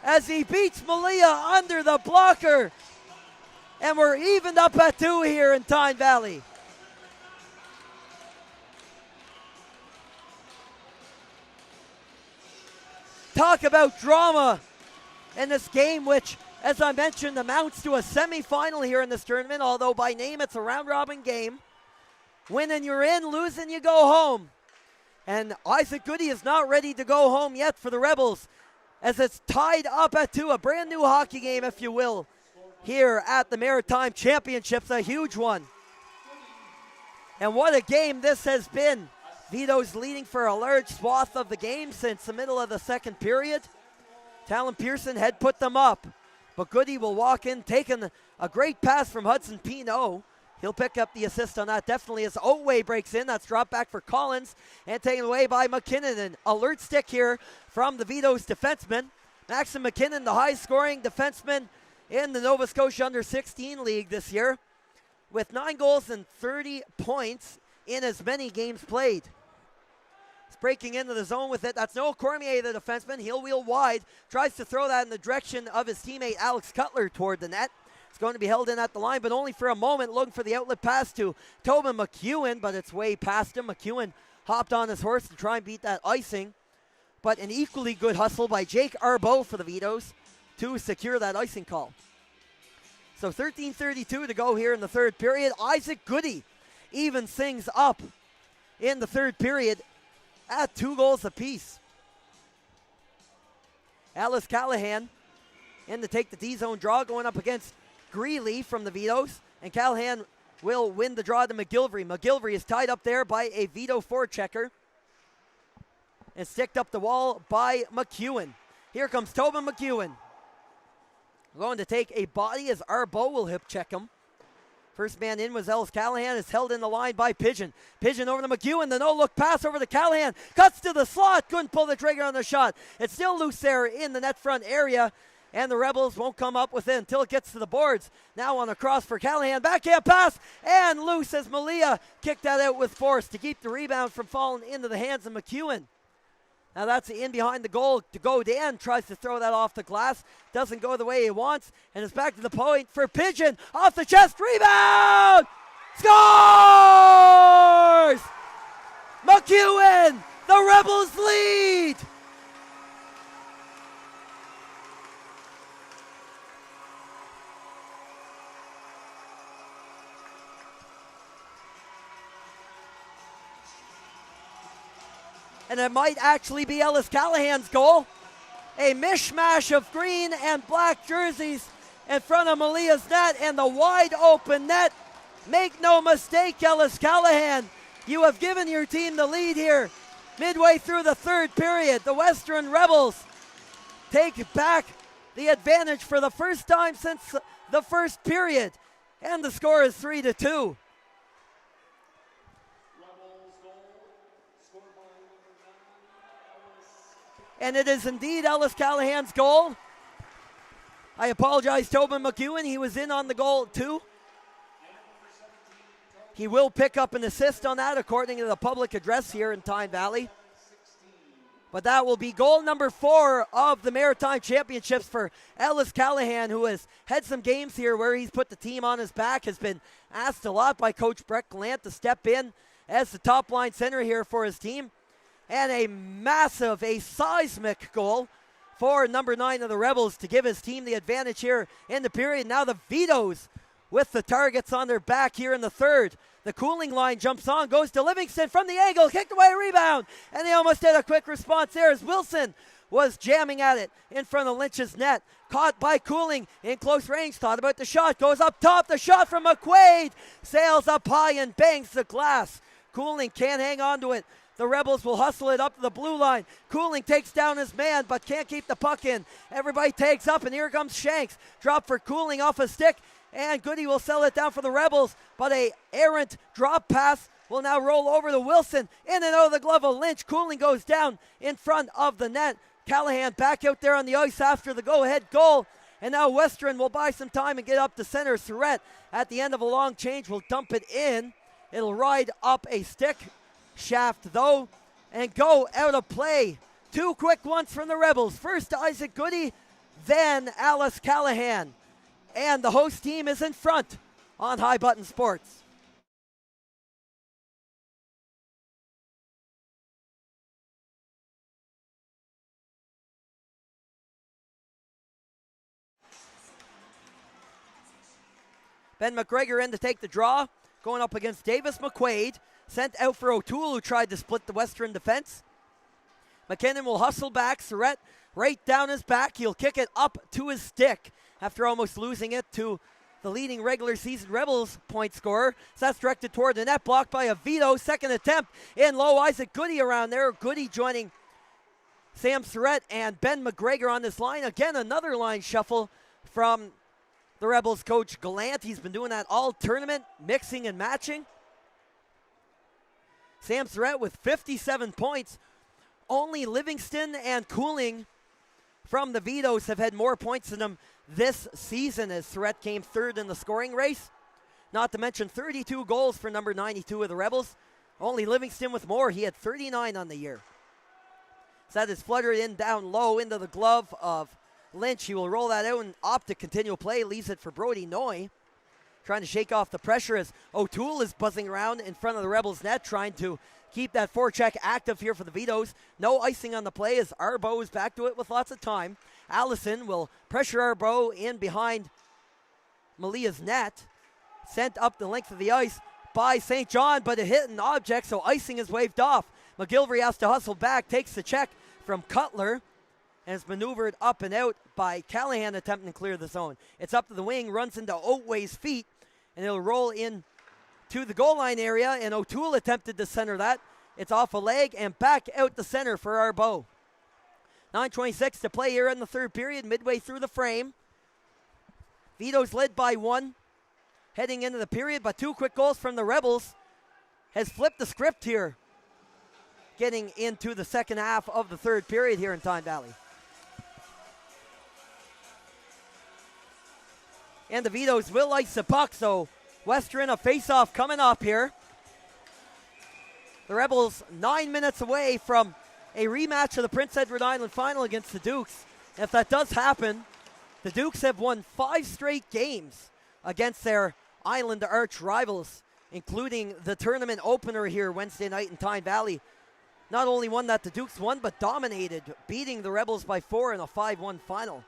Speaker 1: as he beats Malia under the blocker. And we're evened up at 2 here in Tyne Valley. Talk about drama in this game, which, as I mentioned, amounts to a semifinal here in this tournament, although by name it's a round-robin game. Winning you're in, losing you go home. And Isaac Goody is not ready to go home yet for the Rebels, as it's tied up at 2, a brand new hockey game, if you will, here at the Maritime Championships, a huge one. And what a game this has been. Vitos leading for a large swath of the game since the middle of the second period. Talon Pearson had put them up, but Goody will walk in, taking a great pass from Hudson Pino. He'll pick up the assist on that definitely as Otway breaks in. That's dropped back for Collins and taken away by McKinnon. An alert stick here from the Vitos defenseman. Maxim McKinnon, the high-scoring defenseman in the Nova Scotia Under-16 League this year, with 9 goals and 30 points in as many games played. He's breaking into the zone with it. That's Noel Cormier, the defenseman. He'll wheel wide. Tries to throw that in the direction of his teammate Alex Cutler toward the net. It's going to be held in at the line, but only for a moment, looking for the outlet pass to Tobin McEwen, but it's way past him. McEwen hopped on his horse to try and beat that icing, but an equally good hustle by Jake Arbo for the Vitos to secure that icing call. So 13:32 to go here in the third period. Isaac Goody evens things up in the third period at 2 goals apiece. Alice Callahan in to take the D-zone draw, going up against Greeley from the Vitos, and Callahan will win the draw to McGilvery. McGilvery is tied up there by a Vito forechecker and sticked up the wall by McEwen. Here comes Tobin McEwen. Going to take a body as Arbo will hip check him. First man in was Ellis Callahan. Is held in the line by Pigeon. Pigeon over to McEwen. The no-look pass over to Callahan. Cuts to the slot. Couldn't pull the trigger on the shot. It's still loose there in the net front area, and the Rebels won't come up with it until it gets to the boards. Now on a cross for Callahan. Backhand pass, and loose as Malia kicked that out with force to keep the rebound from falling into the hands of McEwen. Now that's in behind the goal to go. Dan tries to throw that off the glass. Doesn't go the way he wants, and it's back to the point for Pigeon. Off the chest, rebound! Scores! McEwen, the Rebels lead! And it might actually be Ellis Callahan's goal. A mishmash of green and black jerseys in front of Malia's net and the wide open net. Make no mistake, Ellis Callahan, you have given your team the lead here. Midway through the third period, the Western Rebels take back the advantage for the first time since the first period. And the score is 3-2. And it is indeed Ellis Callahan's goal. I apologize, Tobin McEwen. He was in on the goal too. He will pick up an assist on that according to the public address here in Tyne Valley. But that will be goal number 4 of the Maritime Championships for Ellis Callahan, who has had some games here where he's put the team on his back, has been asked a lot by Coach Brett Gallant to step in as the top line center here for his team. And a massive, a seismic goal for number 9 of the Rebels to give his team the advantage here in the period. Now the Vitos with the targets on their back here in the third. The Cooling line jumps on, goes to Livingston from the angle, kicked away, rebound, and they almost did a quick response there as Wilson was jamming at it in front of Lynch's net. Caught by Cooling in close range, thought about the shot, goes up top, the shot from McQuaid, sails up high and bangs the glass. Cooling can't hang on to it. The Rebels will hustle it up to the blue line. Cooling takes down his man, but can't keep the puck in. Everybody takes up, and here comes Shanks. Drop for Cooling off a stick, and Goody will sell it down for the Rebels, but a errant drop pass will now roll over to Wilson. In and out of the glove of Lynch. Cooling goes down in front of the net. Callahan back out there on the ice after the go-ahead goal. And now Western will buy some time and get up to center. Surratt at the end of a long change will dump it in. It'll ride up a stick shaft though and go out of play. Two quick ones from the Rebels. First Isaac Goody, then Alice Callahan. And the host team is in front on High Button Sports. Ben McGregor in to take the draw, going up against Davis McQuaid. Sent out for O'Toole, who tried to split the Western defense. McKinnon will hustle back. Surratt right down his back. He'll kick it up to his stick after almost losing it to the leading regular season Rebels point scorer. So that's directed toward the net, blocked by a Vitos. Second attempt in low. Isaac Goody around there. Goody joining Sam Surratt and Ben McGregor on this line. Again, another line shuffle from the Rebels coach Gallant. He's been doing that all tournament, mixing and matching. Sam Surratt with 57 points. Only Livingston and Cooling from the Vitos have had more points than him this season, as Surratt came third in the scoring race. Not to mention 32 goals for number 92 of the Rebels. Only Livingston with more. He had 39 on the year. So that is fluttered in down low into the glove of Lynch. He will roll that out and opt to continue play. Leaves it for Brody Noy, trying to shake off the pressure as O'Toole is buzzing around in front of the Rebels net, trying to keep that forecheck active here for the Vitos. No icing on the play as Arbo is back to it with lots of time. Allison will pressure Arbo in behind Malia's net. Sent up the length of the ice by St. John, but a hit an object, so icing is waved off. McGilvery has to hustle back, takes the check from Cutler, and is maneuvered up and out by Callahan attempting to clear the zone. It's up to the wing, runs into Oatway's feet, and it'll roll in to the goal line area, and O'Toole attempted to center that. It's off a leg and back out the center for Arbo. 9:26 to play here in the third period, midway through the frame. Vitos led by one heading into the period, but two quick goals from the Rebels has flipped the script here, getting into the second half of the third period here in Tyne Valley. And the Vitos will ice the puck, so Western a face-off coming up here. The Rebels 9 minutes away from a rematch of the Prince Edward Island final against the Dukes. If that does happen, the Dukes have won 5 straight games against their island arch rivals, including the tournament opener here Wednesday night in Tyne Valley. Not only one that the Dukes won, but dominated, beating the Rebels by 4 in a 5-1 final.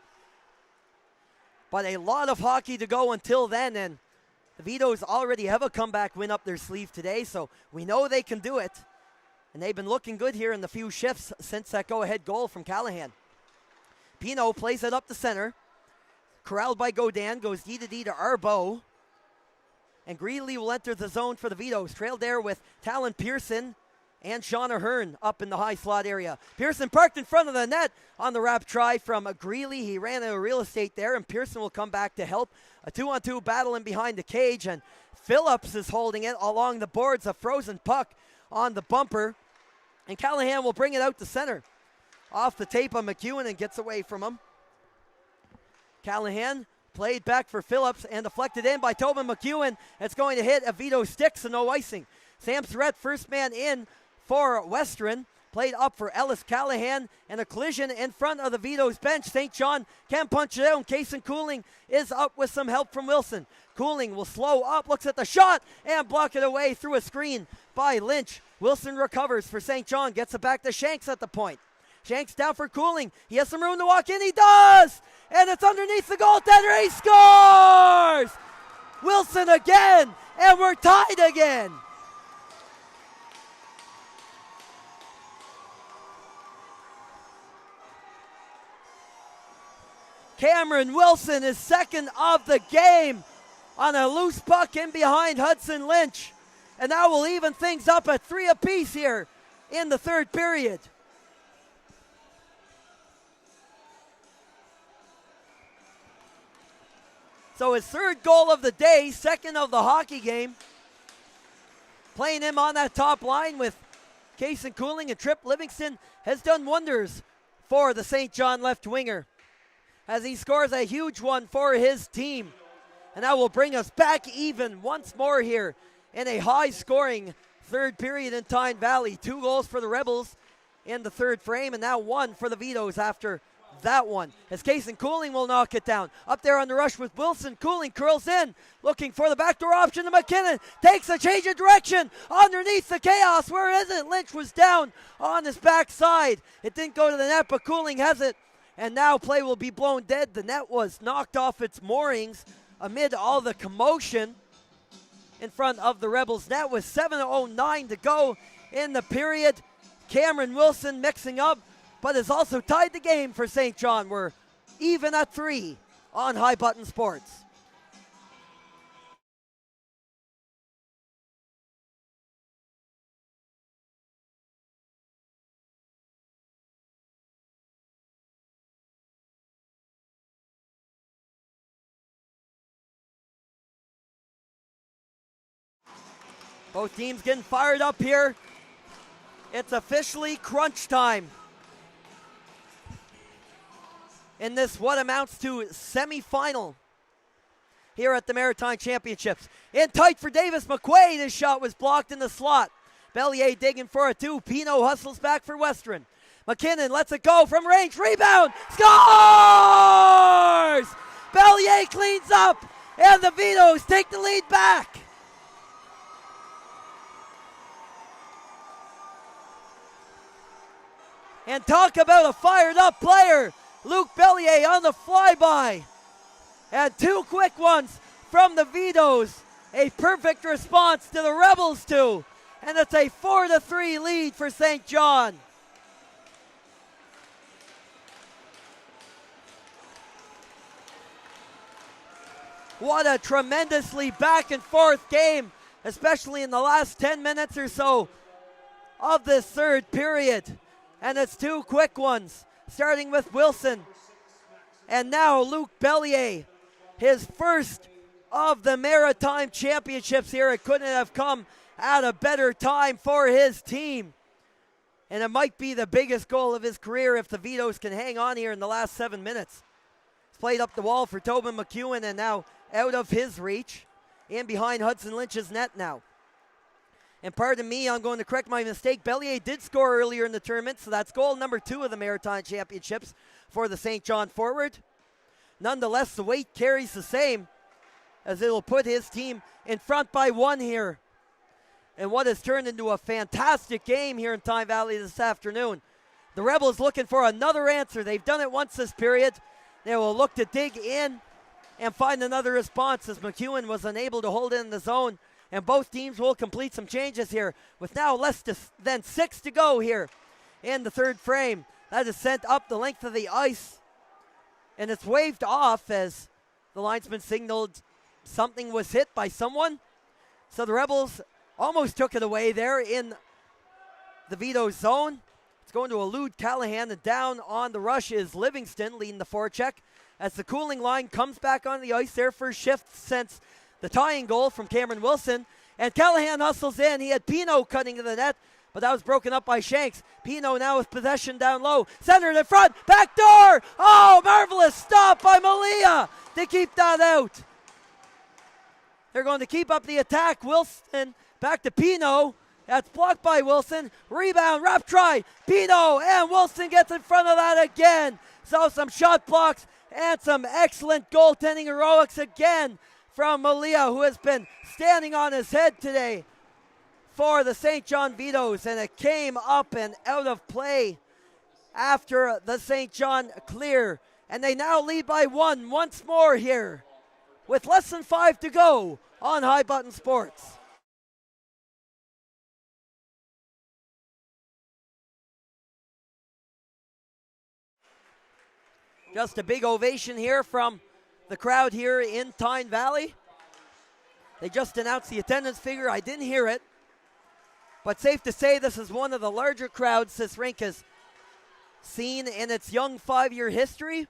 Speaker 1: But a lot of hockey to go until then, and the Vitos already have a comeback win up their sleeve today, so we know they can do it. And they've been looking good here in the few shifts since that go-ahead goal from Callahan. Pino plays it up the center. Corralled by Godin, goes D-to-D to Arbo. And Greeley will enter the zone for the Vitos. Trailed there with Talon Pearson and Sean Ahern up in the high slot area. Pearson parked in front of the net on the wrap try from Greeley. He ran out of real estate there, and Pearson will come back to help. A 2-on-2 battle in behind the cage, and Phillips is holding it along the boards. A frozen puck on the bumper, and Callahan will bring it out to center. Off the tape on McEwen and gets away from him. Callahan played back for Phillips and deflected in by Tobin McEwen. It's going to hit a Vito sticks and no icing. Sam Surratt, first man in for Western. Played up for Ellis Callahan, and a collision in front of the Vitos bench. St. John can punch it out, and Kason Cooling is up with some help from Wilson. Cooling will slow up, looks at the shot, and block it away through a screen by Lynch. Wilson recovers for St. John, gets it back to Shanks at the point. Shanks down for Cooling. He has some room to walk in. He does! And it's underneath the goaltender. He scores! Wilson again, and we're tied again. Cameron Wilson is second of the game on a loose puck in behind Hudson Lynch. And that will even things up at 3 apiece here in the third period. So his third goal of the day, second of the hockey game. Playing him on that top line with Kason Cooling and Tripp Livingston has done wonders for the St. John left winger, as he scores a huge one for his team. And that will bring us back even once more here in a high-scoring third period in Tyne Valley. 2 goals for the Rebels in the third frame, and now 1 for the Vitos after that one. As Kason Cooling will knock it down. Up there on the rush with Wilson. Cooling curls in, looking for the backdoor option to McKinnon. Takes a change of direction underneath the chaos. Where is it? Lynch was down on his backside. It didn't go to the net, but Cooling has it. And now play will be blown dead. The net was knocked off its moorings amid all the commotion in front of the Rebels net with 7:09 to go in the period. Cameron Wilson mixing up, but has also tied the game for St. John. We're even at 3 on High Button Sports. Both teams getting fired up here. It's officially crunch time in this what amounts to semifinal here at the Maritime Championships. In tight for Davis McQuaid. His shot was blocked in the slot. Bellier digging for a 2. Pino hustles back for Western. McKinnon lets it go from range. Rebound. Scores! Bellier cleans up, and the Vitos take the lead back. And talk about a fired-up player. Luke Bellier on the flyby. And 2 quick ones from the Vitos. A perfect response to the Rebels 2. And it's a 4-3 lead for St. John. What a tremendously back-and-forth game, especially in the last 10 minutes or so of this third period. And it's 2 quick ones, starting with Wilson. And now Luke Bellier, his first of the Maritime Championships here. It couldn't have come at a better time for his team. And it might be the biggest goal of his career if the Vitos can hang on here in the last 7 minutes. It's played up the wall for Tobin McEwen, and now out of his reach. In behind Hudson Lynch's net now. And pardon me, I'm going to correct my mistake. Bellier did score earlier in the tournament, so that's goal number 2 of the Maritime Championships for the St. John forward. Nonetheless, the weight carries the same, as it'll put his team in front by 1 here. And what has turned into a fantastic game here in Tyne Valley this afternoon. The Rebels looking for another answer. They've done it once this period. They will look to dig in and find another response, as McEwen was unable to hold it in the zone. And both teams will complete some changes here with now less than 6 to go here in the third frame. That is sent up the length of the ice, and it's waved off as the linesman signaled something was hit by someone. So the Rebels almost took it away there in the Vitos zone. It's going to elude Callahan, and down on the rush is Livingston leading the forecheck as the Cooling line comes back on the ice. Their first shift since the tying goal from Cameron Wilson. And Callahan hustles in. He had Pino cutting to the net, but that was broken up by Shanks. Pino now with possession down low. Centered in front. Back door. Oh, marvelous stop by Malia to keep that out. They're going to keep up the attack. Wilson back to Pino. That's blocked by Wilson. Rebound. Wrap try. Pino, and Wilson gets in front of that again. So some shot blocks and some excellent goaltending heroics again from Malia, who has been standing on his head today for the St. John Vitos, and it came up and out of play after the St. John clear, and they now lead by 1 once more here with less than 5 to go on High Button Sports. Just a big ovation here from the crowd here in Tyne Valley. They just announced the attendance figure. I didn't hear it. But safe to say this is one of the larger crowds this rink has seen in its young 5-year history.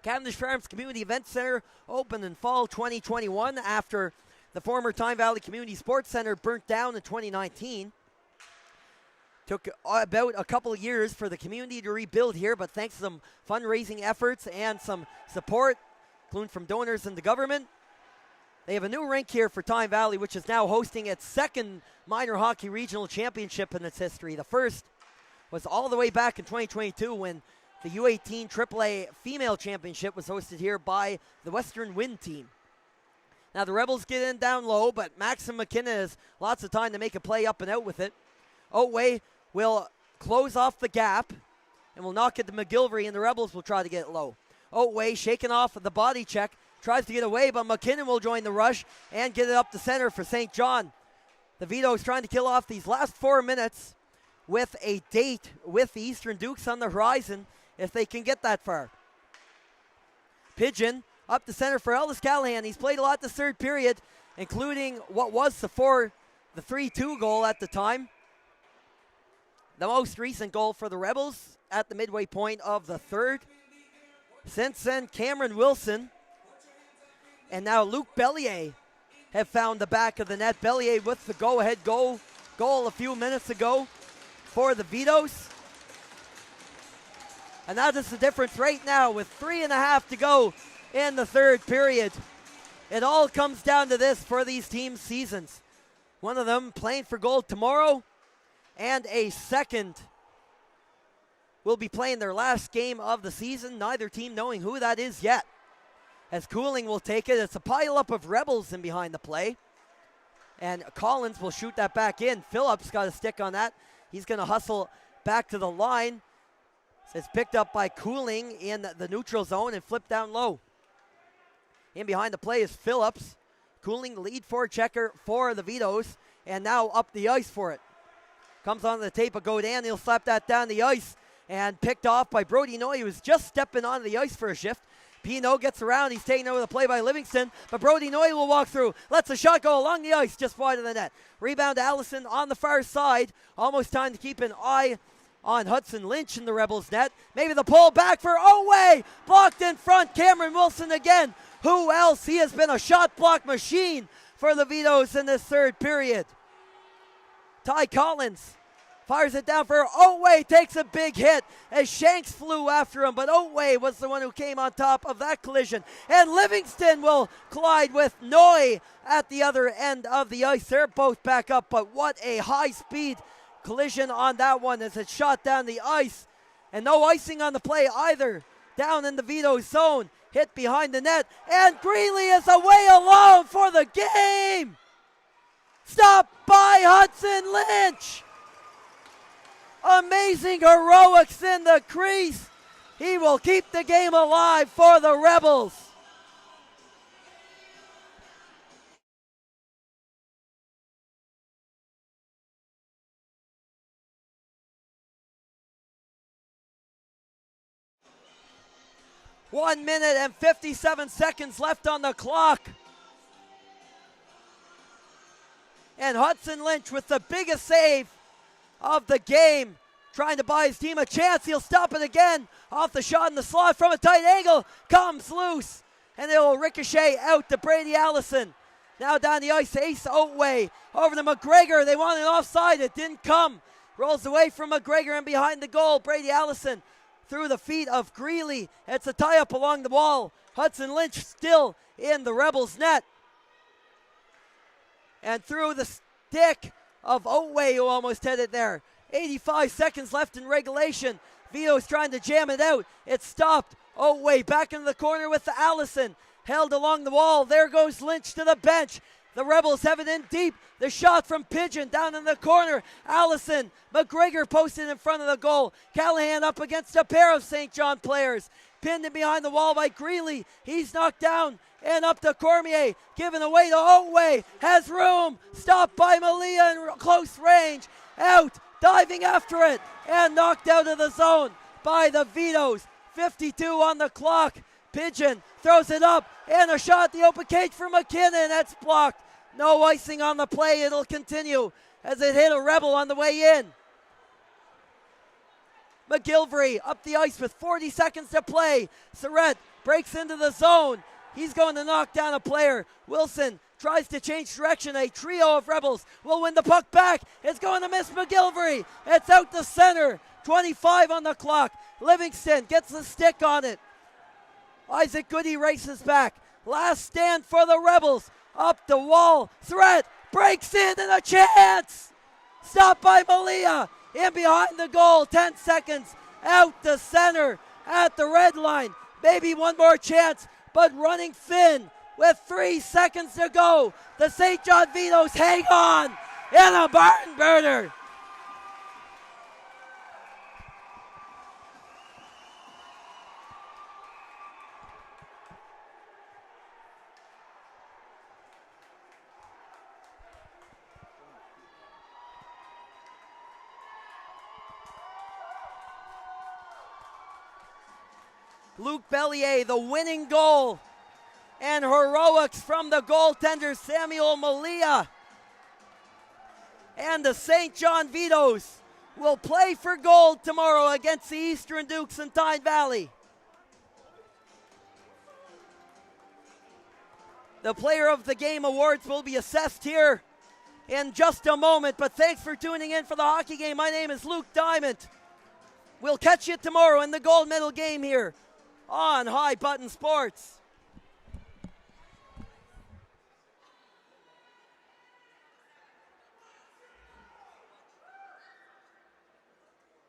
Speaker 1: Cavendish Farms Community Event Center opened in fall 2021 after the former Tyne Valley Community Sports Center burnt down in 2019. Took about a couple of years for the community to rebuild here, but thanks to some fundraising efforts and some support, including from donors and the government, they have a new rink here for Tyne Valley, which is now hosting its second minor hockey regional championship in its history. The first was all the way back in 2022 when the U16AAA female championship was hosted here by the Western Wind team. Now the Rebels get in down low, but Maxim McKinnon has lots of time to make a play up and out with it. Otway will close off the gap and will knock it to McGilvery, and the Rebels will try to get it low. Otway shaking off the body check, tries to get away, but McKinnon will join the rush and get it up the center for St. John. The Vitos trying to kill off these last 4 minutes with a date with the Eastern Dukes on the horizon if they can get that far. Pigeon up the center for Ellis Callahan. He's played a lot this third period, including what was the 3-2 goal at the time. The most recent goal for the Rebels at the midway point of the third. Since then, Cameron Wilson and now Luke Bellier have found the back of the net. Bellier with the go-ahead goal a few minutes ago for the Vitos. And that is the difference right now with 3.5 to go in the third period. It all comes down to this for these teams' seasons. One of them playing for gold tomorrow, and a second will be playing their last game of the season, neither team knowing who that is yet. As Cooling will take it, it's a pile-up of Rebels in behind the play. And Collins will shoot that back in. Phillips got a stick on that. He's going to hustle back to the line. It's picked up by Cooling in the neutral zone and flipped down low. In behind the play is Phillips. Cooling, the lead forward checker for the Vitos, and now up the ice for it. Comes on the tape of Godin. He'll slap that down the ice and picked off by Brody Noy. He was just stepping onto the ice for a shift. Pino gets around. He's taken over the play by Livingston, but Brody Noy will walk through. Lets the shot go along the ice just wide of the net. Rebound to Allison on the far side. Almost time to keep an eye on Hudson Lynch in the Rebels net. Maybe the pull back for Otway. Blocked in front. Cameron Wilson again. Who else? He has been a shot block machine for the Vitos in this third period. Ty Collins fires it down for Otway, takes a big hit as Shanks flew after him, but Otway was the one who came on top of that collision. And Livingston will collide with Noy at the other end of the ice. They're both back up, but what a high-speed collision on that one as it shot down the ice. And no icing on the play either. Down in the Vito zone, hit behind the net, and Greeley is away alone for the game. Stopped by Hudson Lynch. Amazing heroics in the crease. He will keep the game alive for the Rebels. One minute and 57 seconds left on the clock. And Hudson Lynch with the biggest save of the game, trying to buy his team a chance. He'll stop it again off the shot in the slot from a tight angle. Comes loose, and it will ricochet out to Brady Allison. Now down the ice, Ace Otway over to McGregor. They want an offside. It didn't come. Rolls away from McGregor and behind the goal. Brady Allison through the feet of Greeley. It's a tie-up along the wall. Hudson Lynch still in the Rebels' net. And through the stick of Otway, who almost had it there. 85 seconds left in regulation. Vito's trying to jam it out. It's stopped. Otway back into the corner with the Allison. Held along the wall. There goes Lynch to the bench. The Rebels have it in deep. The shot from Pigeon down in the corner. Allison McGregor posted in front of the goal. Callahan up against a pair of St. John players. Pinned in behind the wall by Greeley. He's knocked down and up to Cormier. Given away to Otway. Has room. Stopped by Malia in close range. Out. Diving after it. And knocked out of the zone by the Vitos. 52 on the clock. Pigeon throws it up. And a shot at the open cage for McKinnon. That's blocked. No icing on the play. It'll continue as it hit a Rebel on the way in. McGilvery up the ice with 40 seconds to play. Surratt breaks into the zone. He's going to knock down a player. Wilson tries to change direction. A trio of Rebels will win the puck back. It's going to miss McGilvery. It's out to center. 25 on the clock. Livingston gets the stick on it. Isaac Goody races back. Last stand for the Rebels. Up the wall. Surratt breaks in and a chance. Stopped by Malia. In behind the goal, 10 seconds, out to center at the red line. Maybe one more chance, but running thin with 3 seconds to go. The St. John Vitos hang on in a barn burner. Luke Bellier, the winning goal, and heroics from the goaltender Samuel Malia. And the St. John Vitos will play for gold tomorrow against the Eastern Dukes in Tyne Valley. The Player of the Game awards will be assessed here in just a moment, but thanks for tuning in for the hockey game. My name is Luke Diamond. We'll catch you tomorrow in the gold medal game here on High Button Sports.